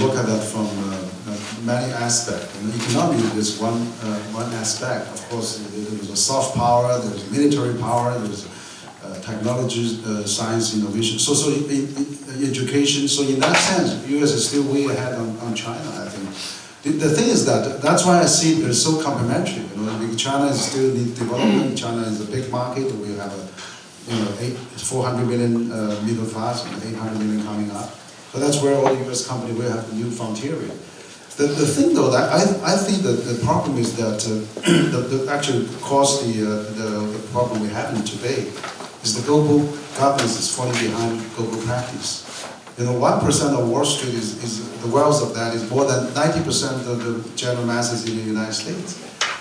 look at that from many aspects. And economy is one aspect. Of course, there's a soft power, there's military power, there's technology, science, innovation. So in education. So in that sense, the U.S. is still way ahead on China, I think. The thing is that's why I see they're so complementary. China is still in development. China is a big market. We have 400 million middle class and 800 million coming up. So that's where all the U.S. companies will have the new frontier. The thing though, that I think that the problem is that that actually caused the problem we're having today is the global governance is falling behind global practice. 1% of Wall Street is the wealth of that is more than 90% of the general masses in the United States.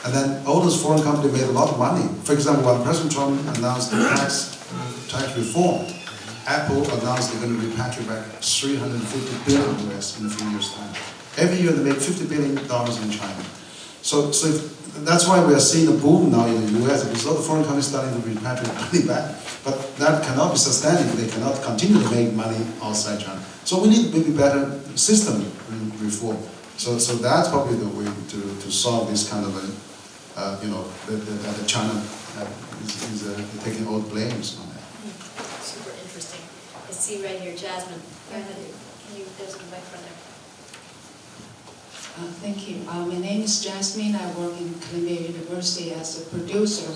And then all those foreign companies made a lot of money. For example, when President Trump announced the tax reform, Apple announced they're going to repatriate back $350 billion US in a few years' time. Every year they make $50 billion in China. So that's why we are seeing a boom now in the US, because all the foreign companies starting to repatriate money back. But that cannot be sustained if they cannot continue to make money outside China. So we need maybe better system reform. So that's probably the way to solve this kind of that China is taking all the blames on that. Super interesting. I see right here, Jasmine. Go ahead. There's a microphone there. Thank you. My name is Jasmine. I work in Columbia University as a producer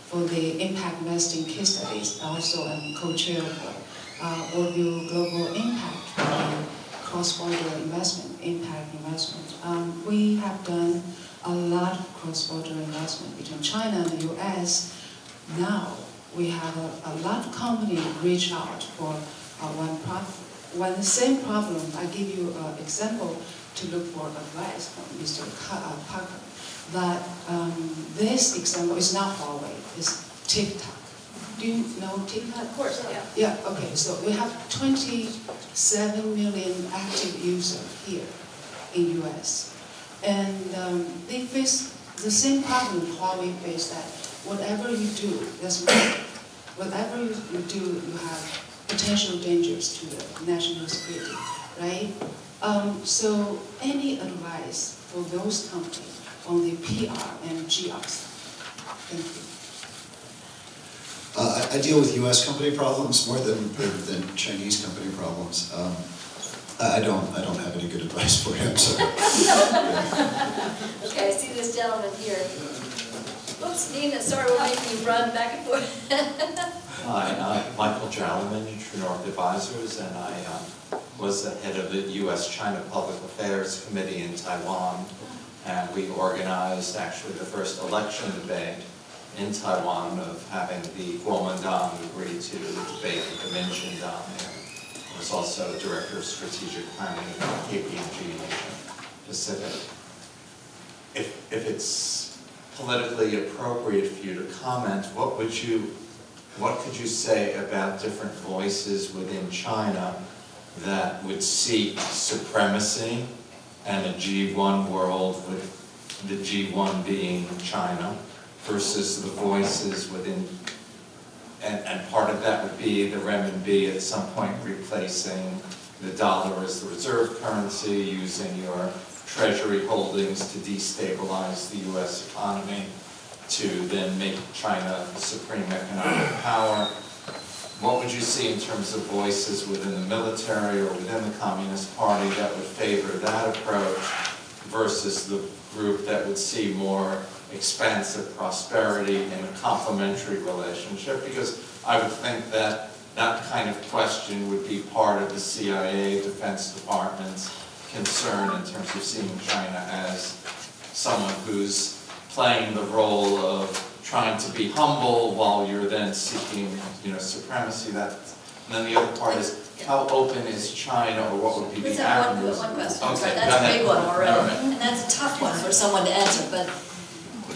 for the impact investing case studies. Also, I'm co-chair of Worldview Global Impact for the cross-border investment, impact investment. We have done a lot of cross-border investment between China and the US. Now, we have a lot of companies reach out for one problem. When the same problem, I give you an example to look for advice from Mr. Parker, that this example is not Huawei, it's TikTok. Do you know TikTok? Of course, yeah. Yeah, okay, so we have 27 million active users here. in U.S. And they face the same problem Huawei faced, that whatever you do, whatever you do, you have potential dangers to the national security, right? So any advice for those companies on the PR and GRs? Thank you. I deal with U.S. company problems more than Chinese company problems. I don't have any good advice for him. So. Okay, I see this gentleman here. Oops, Nina, sorry, we're making you run back and forth. Hi, I'm Michael Jallerman, True North Advisors, and I was the head of the U.S. China Public Affairs Committee in Taiwan, and we organized actually the first election debate in Taiwan of having the Kuomintang agree to debate the Kuomintang down there. I was also Director of Strategic Planning at KPMG in Asia Pacific. If it's politically appropriate for you to comment, what could you say about different voices within China that would seek supremacy and a G1 world with the G1 being China versus the voices within, and part of that would be the renminbi at some point replacing the dollar as the reserve currency, using your treasury holdings to destabilize the U.S. economy, to then make China the supreme economic power. What would you see in terms of voices within the military or within the Communist Party that would favor that approach versus the group that would see more expansive prosperity in a complementary relationship? Because I would think that that kind of question would be part of the CIA, Defense Department's concern in terms of seeing China as someone who's playing the role of trying to be humble while you're then seeking, supremacy. And then the other part is, how open is China, or what would be the avenues? One question. Okay, Sorry, go that's a ahead. big one already, All right. and that's a tough one for someone to answer. But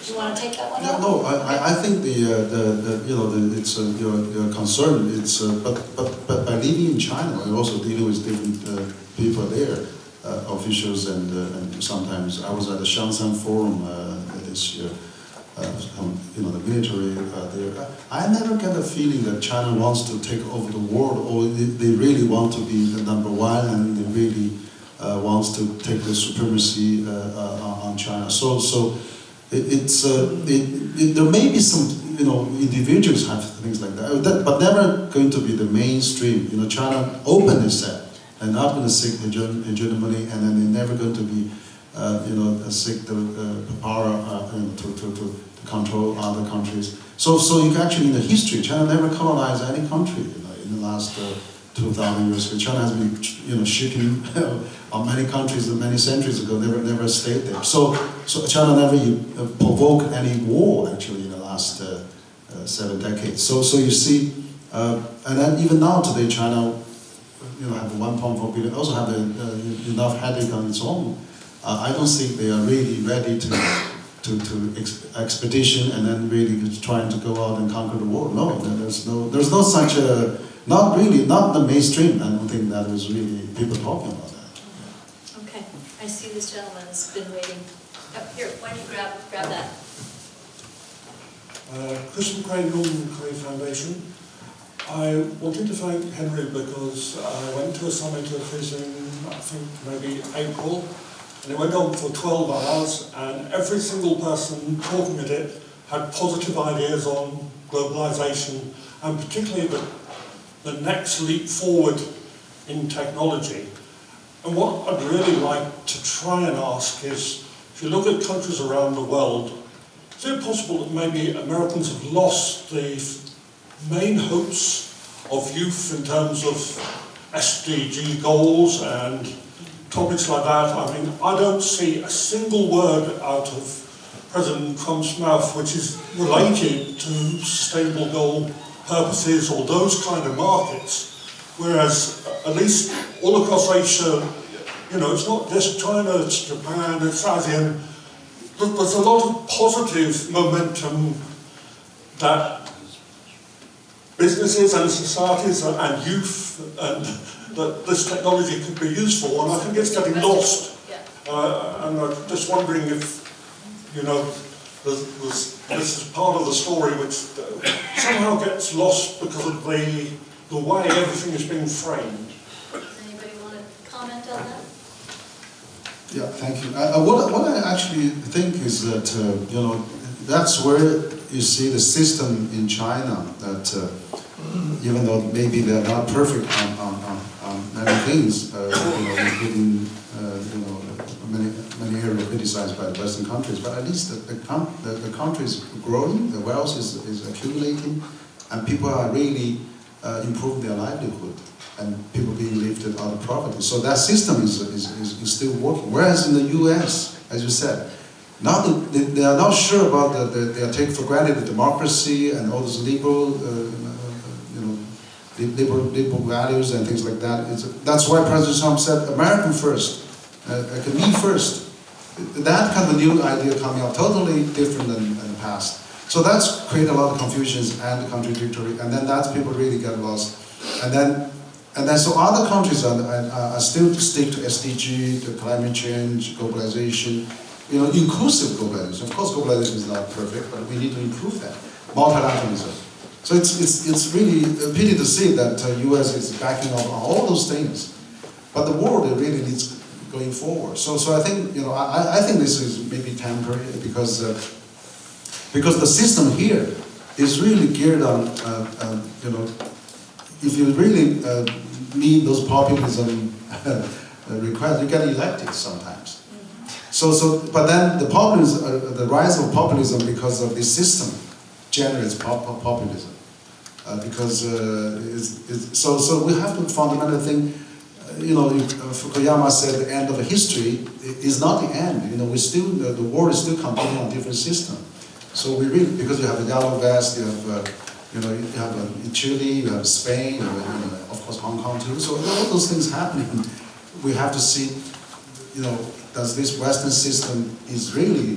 do you want to take that one? Yeah, up? no, I think it's your concern. It's but by living in China, and also dealing with different people there, officials and sometimes I was at the Shanghai Forum this year. The military there. I never get the feeling that China wants to take over the world, or they really want to be the number one, and they really wants to take the supremacy on China. So there may be some individuals have things like that, but never going to be the mainstream. China openly said, and not going to seek hegemony, and then they're never going to be seek the power to control other countries. So you can actually, in the history, China never colonized any country. In the last 2,000 years, China has been shipping on many countries many centuries ago. Never stayed there. So China never provoked any war actually in the last 7 decades. So you see, and then even now today, China have 1.4 billion. Also have enough headache on its own. I don't think they are really ready to expedition and then really trying to go out and conquer the world. No, there's no such a, not the mainstream. I don't think that was really people talking about that. Okay, I see this gentleman has been waiting. Up here, why don't you grab that? Christian Craig, Northern Korea Foundation. I wanted to thank Henry because I went to a summit of his in, I think, maybe April, and it went on for 12 hours, and every single person talking at it had positive ideas on globalization, and particularly the next leap forward in technology. And what I'd really like to try and ask is, if you look at countries around the world, is it possible that maybe Americans have lost the main hopes of youth in terms of SDG goals and topics like that? I mean, I don't see a single word out of President Trump's mouth which is related to sustainable goal purposes or those kind of markets, whereas at least all across Asia, it's not just China, it's Japan, it's ASEAN. There's a lot of positive momentum that businesses and societies and youth and that this technology could be used for, and I think it's getting lost. And I'm just wondering if, you know, this is part of the story which somehow gets lost because of the way everything is being framed. Does anybody want to comment on that? Yeah, thank you. What I actually think is that, you know, that's where you see the system in China that even though maybe they're not perfect on many things, you know, including, you know, many areas criticized by the Western countries, but at least the country is growing, the wealth is accumulating, and people are really improving their livelihood, and people being lifted out of poverty. So that system is still working. Whereas in the U.S., as you said, now they are not sure about they are taking for granted the democracy and all those liberal, you know, liberal values and things like that. That's why President Trump said, "American first, me first." That kind of new idea coming up, totally different than the past. So that's created a lot of confusions and contradictory, and then that's people really get lost. And then so other countries are still stick to SDG, to climate change, globalization, you know, inclusive globalization. Of course, globalization is not perfect, but we need to improve that. Multilateralism. So it's really a pity to see that U.S. is backing up on all those things, but the world really needs going forward. So I think, you know, I think this is maybe temporary because the system here is really geared on, you know, if you really meet those populism requests, you get elected sometimes. But then the populism, the rise of populism because of this system generates populism. So we have to fundamentally think, you know, Fukuyama said the end of history is not the end. You know, we still, the world is still competing on different systems. So we really, because you have the yellow vest, you have, you know, you have Chile, you have Spain, you have, of course, Hong Kong too. So all those things happening, we have to see, you know, does this Western system is really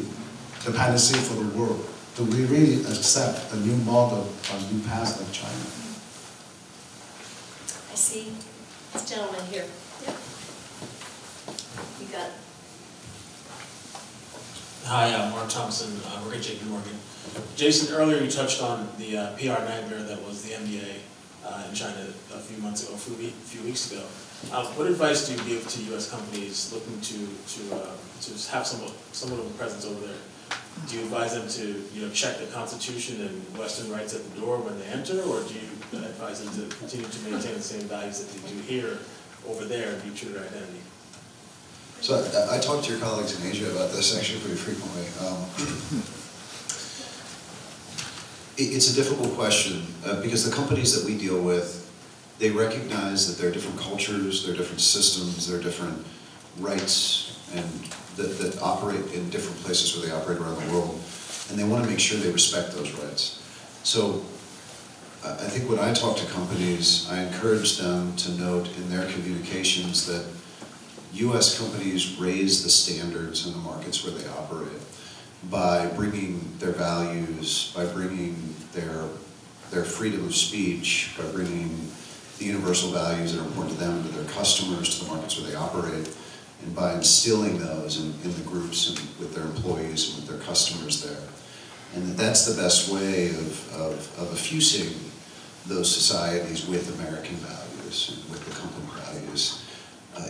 the panacea for the world? Do we really accept a new model, a new path like China? I see this gentleman here. Yep. You got it. Hi, I'm Mark Thompson. I work at JP Morgan. Jason, earlier you touched on the PR nightmare that was the NBA in China a few months ago, a few weeks ago. What advice do you give to U.S. companies looking to have somewhat of a presence over there? Do you advise them to, you know, check the Constitution and Western rights at the door when they enter, or do you advise them to continue to maintain the same values that they do here over there and be true to their identity? So I talk to your colleagues in Asia about this actually pretty frequently. It's a difficult question because the companies that we deal with, they recognize that there are different cultures, there are different systems, there are different rights, and that operate in different places where they operate around the world, and they want to make sure they respect those rights. So I think when I talk to companies, I encourage them to note in their communications that U.S. companies raise the standards in the markets where they operate by bringing their values, by bringing their freedom of speech, by bringing the universal values that are important to them, to their customers, to the markets where they operate, and by instilling those in the groups and with their employees and with their customers there. And that's the best way of effusing those societies with American values and with the company values.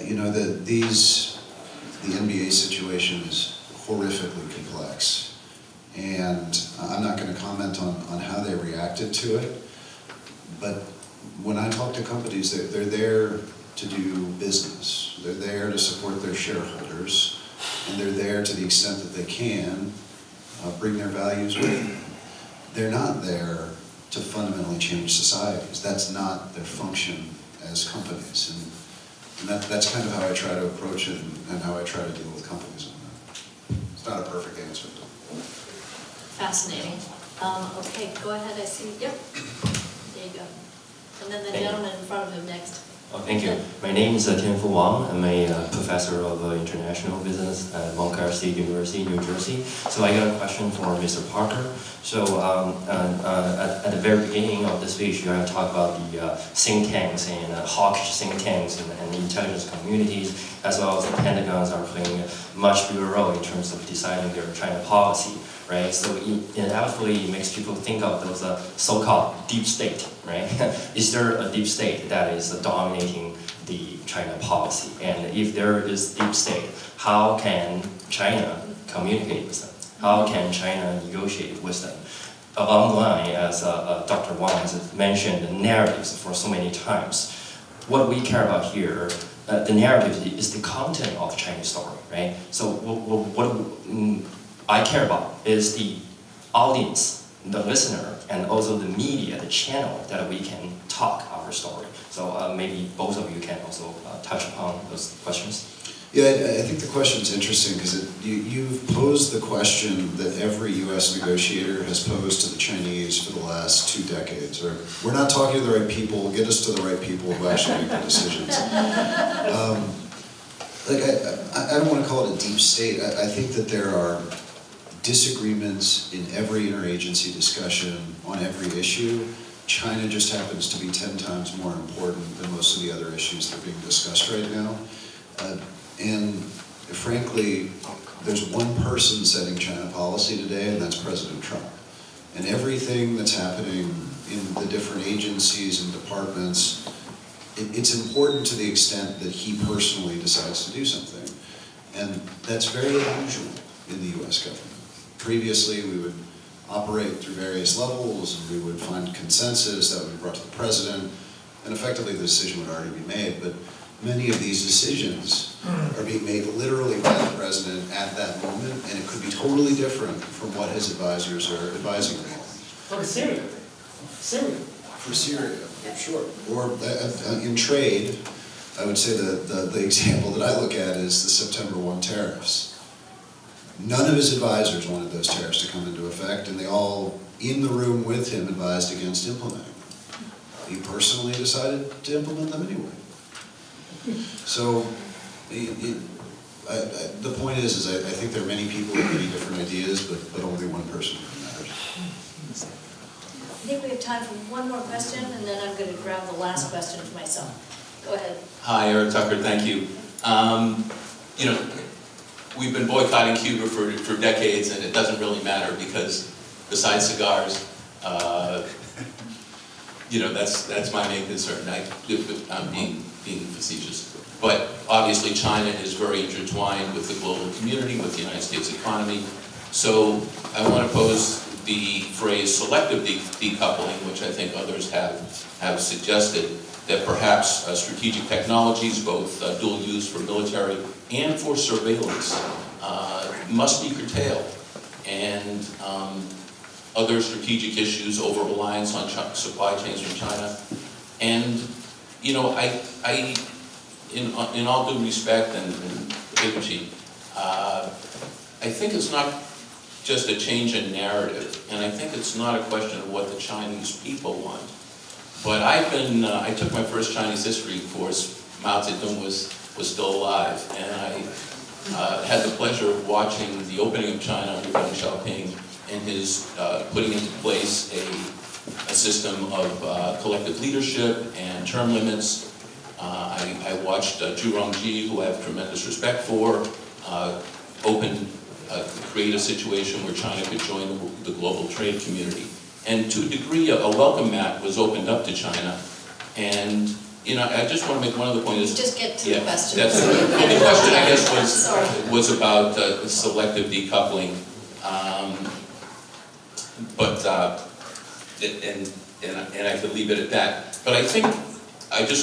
You know, the NBA situation is horrifically complex, and I'm not going to comment on how they reacted to it, but when I talk to companies, they're there to do business. They're there to support their shareholders, and they're there to the extent that they can bring their values with them. They're not there to fundamentally change societies. That's not their function as companies. And that's kind of how I try to approach it and how I try to deal with companies on that. It's not a perfect answer. Fascinating. Okay, go ahead, I see, yep. There you go. And then the gentleman in front of him next. Oh, thank you. My name is Tianfu Wang. I'm a professor of international business at Montclair State University, New Jersey. So I got a question for Mr. Parker. So at the very beginning of the speech, you have talked about the think tanks and hawkish think tanks and the intelligence communities, as well as the Pentagons are playing a much bigger role in terms of deciding their China policy. Right, so it actually makes people think of those so-called deep state, right? Is there a deep state that is dominating the China policy? And if there is deep state, how can China communicate with them? How can China negotiate with them? Along the line, as Dr. Wang has mentioned, the narratives for so many times. What we care about here, the narrative is the content of the Chinese story, right? So what I care about is the audience, the listener, and also the media, the channel that we can talk our story. So maybe both of you can also touch upon those questions. Yeah, I think the question's interesting because you've posed the question that every U.S. negotiator has posed to the Chinese for the last 2 decades. Or we're not talking to the right people, get us to the right people who actually make the decisions. I don't want to call it a deep state. I think that there are disagreements in every interagency discussion on every issue. China just happens to be 10 times more important than most of the other issues that are being discussed right now. And frankly, there's one person setting China policy today, and that's President Trump. And everything that's happening in the different agencies and departments, it's important to the extent that he personally decides to do something. And that's very unusual in the U.S. government. Previously, we would operate through various levels, and we would find consensus that would be brought to the president, and effectively the decision would already be made. But many of these decisions are being made literally by the president at that moment, and it could be totally different from what his advisors are advising him on. For Syria. For Syria, sure. Or in trade, I would say the example that I look at is the September 1 tariffs. None of his advisors wanted those tariffs to come into effect, and they all, in the room with him, advised against implementing them. He personally decided to implement them anyway. So, the point is I think there are many people with many different ideas, but only one person matters. I think we have time for one more question, and then I'm going to grab the last question for myself. Go ahead. Hi, Eric Tucker, thank you. You know, we've been boycotting Cuba for decades, and it doesn't really matter because besides cigars, you know, that's my main concern. I'm being facetious. But obviously China is very intertwined with the global community, with the United States economy. So I want to pose the phrase selective decoupling, which I think others have suggested, that perhaps strategic technologies, both dual use for military and for surveillance, must be curtailed. And other strategic issues, over-reliance on supply chains from China. And, you know, in all due respect and bigotry, I think it's not just a change in narrative, and I think it's not a question of what the Chinese people want. But I took my first Chinese history course, Mao Zedong was still alive, and I had the pleasure of watching the opening of China under Deng Xiaoping and his putting into place a system of collective leadership and term limits. I watched Zhu Rongji, who I have tremendous respect for, create a situation where China could join the global trade community. And to a degree, a welcome mat was opened up to China. And, you know, I just want to make one other point. Just get to the question. The question, I guess, was about selective decoupling. And I could leave it at that. But I think,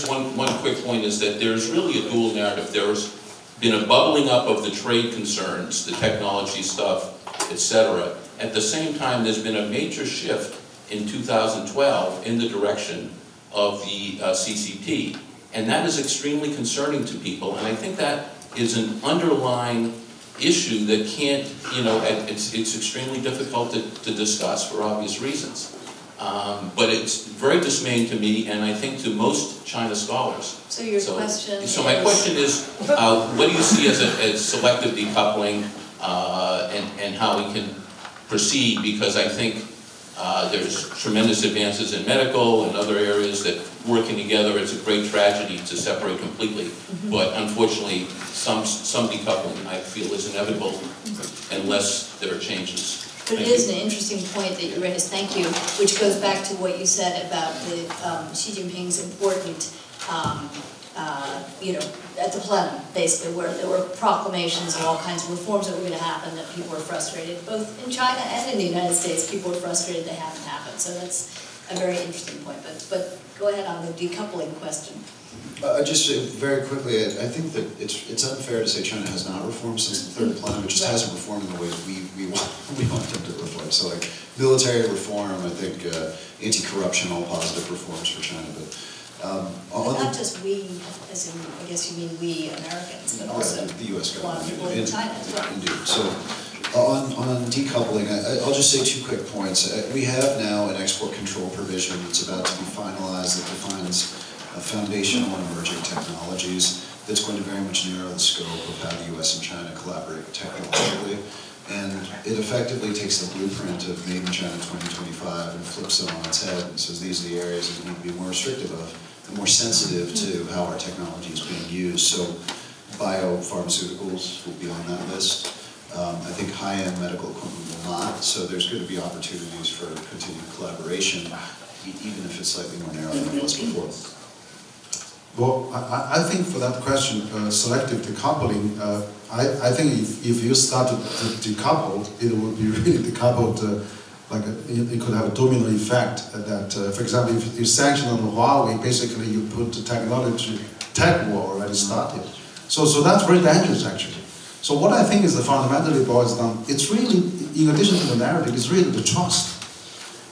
one quick point is that there's really a dual narrative. There's been a bubbling up of the trade concerns, the technology stuff, etc. At the same time, there's been a major shift in 2012 in the direction of the CCP. And that is extremely concerning to people. And I think that is an underlying issue that can't, you know, it's extremely difficult to discuss for obvious reasons. But it's very dismaying to me, and I think to most China scholars. So your question So my question is, what do you see as selective decoupling, and how we can proceed? Because I think there's tremendous advances in medical and other areas that working together, it's a great tragedy to separate completely. But unfortunately, some decoupling I feel is inevitable unless there are changes. But it is an interesting point that you raised, thank you, which goes back to what you said about the Xi Jinping's important, at the plenum, basically, where there were proclamations of all kinds of reforms that were going to happen, that people were frustrated, both in China and in the United States, people were frustrated they haven't happened. So that's a very interesting point, but go ahead on the decoupling question. Just very quickly, I think that it's unfair to say China has not reformed since the third plenum. It just hasn't reformed in the ways we want them to reform. So like military reform, I think anti-corruption, all positive reforms for China. But Not just we, as in, I guess you mean we Americans, but also the U.S. a lot of people in China as well. Indeed. So on decoupling, I'll just say 2 quick points. We have now an export control provision that's about to be finalized that defines foundational and emerging technologies that's going to very much narrow the scope of how the U.S. and China collaborate technologically. And it effectively takes the blueprint of Made in China 2025 and flips it on its head and says these are the areas that we need to be more restrictive of and more sensitive to how our technology is being used. So biopharmaceuticals will be on that list. I think high-end medical equipment will not, so there's going to be opportunities for continued collaboration, even if it's slightly more narrow than it was before. Well, I think for that question, selective decoupling, I think if you start to decouple, it would be really decoupled, it could have a domino effect that, for example, if you sanction on Huawei, basically you put the tech war already started. So that's very dangerous actually. So what I think is the fundamentally boils down, it's really, in addition to the narrative, it's really the trust.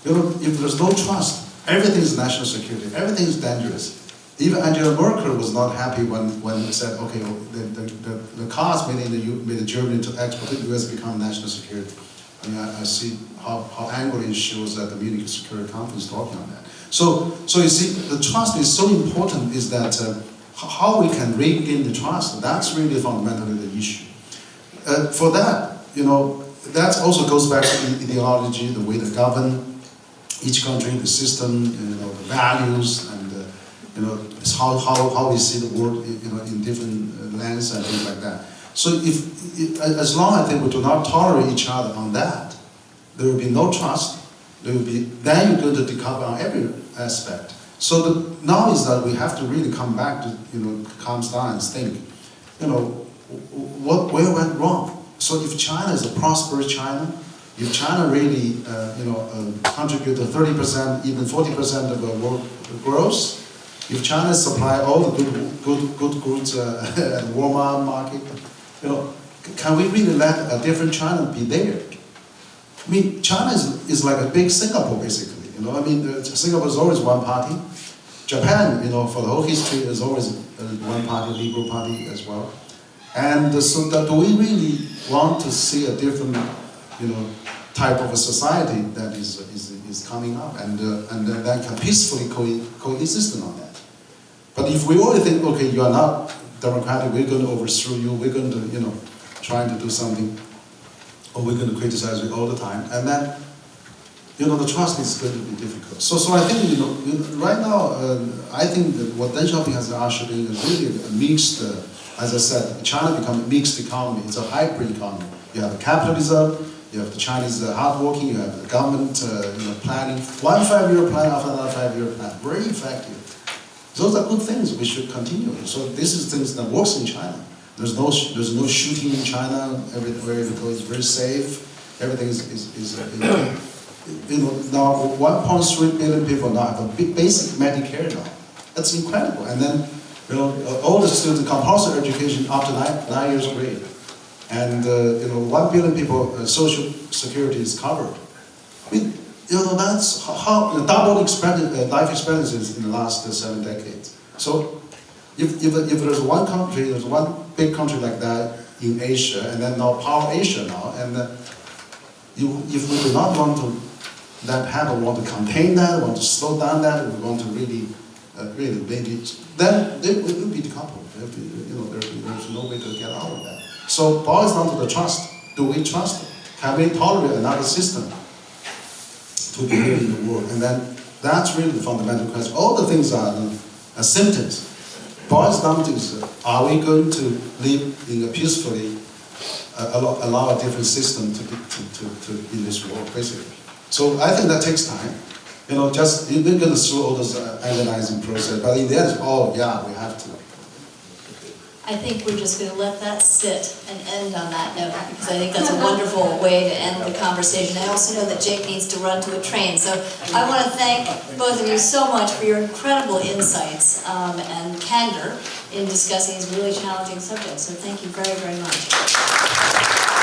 If there's no trust, everything is national security, everything is dangerous. Even Angela Merkel was not happy when it said, okay, the cars made in Germany to export to the US become national security. I mean, I see how angrily she was at the Munich Security Conference talking on that. So you see, the trust is so important, is that how we can regain the trust, that's really fundamentally the issue. For that, that also goes back to the ideology, the way to govern each country, the system, the values, and it's how we see the world, in different lands and things like that. So as long as I think we do not tolerate each other on that, there will be no trust. Then you're going to decouple on every aspect. So now is that we have to really come back to, calm down and think, where went wrong? So if China is a prosperous China, if China really, contribute to 30%, even 40% of the world growth, if China supply all the good goods at the Walmart market, can we really let a different China be there? I mean, China is like a big Singapore, basically. Singapore is always one party. Japan, for the whole history, is always one party, Liberal Party as well. And so do we really want to see a different, type of a society that is coming up and that can peacefully coexist on that? But if we only think, okay, you are not democratic, we're going to overthrow you, we're going to, trying to do something, or we're going to criticize you all the time, and then, the trust is going to be difficult. So I think, right now, I think that what Deng Xiaoping has ushered in is really a mixed, as I said, China become a mixed economy. It's a hybrid economy. You have capitalism, you have the Chinese hardworking, you have the government, planning, one 5-year plan after another 5-year plan, very effective. Those are good things we should continue. So this is things that works in China. There's no shooting in China. Everywhere you go is very safe. Everything is now 1.3 billion people now have a basic Medicare now. That's incredible. And then all the students compulsory education up to 9 years grade. And 1 billion people social security is covered. I mean, that's how double life expectancies in the last 7 decades. So if there's one country, there's one big country like that in Asia, and then now Power Asia now, and if we do not want to that people want to contain that, want to slow down that, we want to really maybe, then it will be decoupled. There's no way to get out of that. So boils down to the trust. Do we trust? Can we tolerate another system to behave in the world? And then that's really the fundamental question. All the things are symptoms. Boils down to are we going to live in a peacefully, allow a different system to in this world, basically. So I think that takes time. Just you're going through all this analyzing process, but in the end, oh yeah, we have to. I think we're just going to let that sit and end on that note, because I think that's a wonderful way to end the conversation. I also know that Jake needs to run to a train, so I want to thank both of you so much for your incredible insights and candor in discussing these really challenging subjects. So thank you very, very much.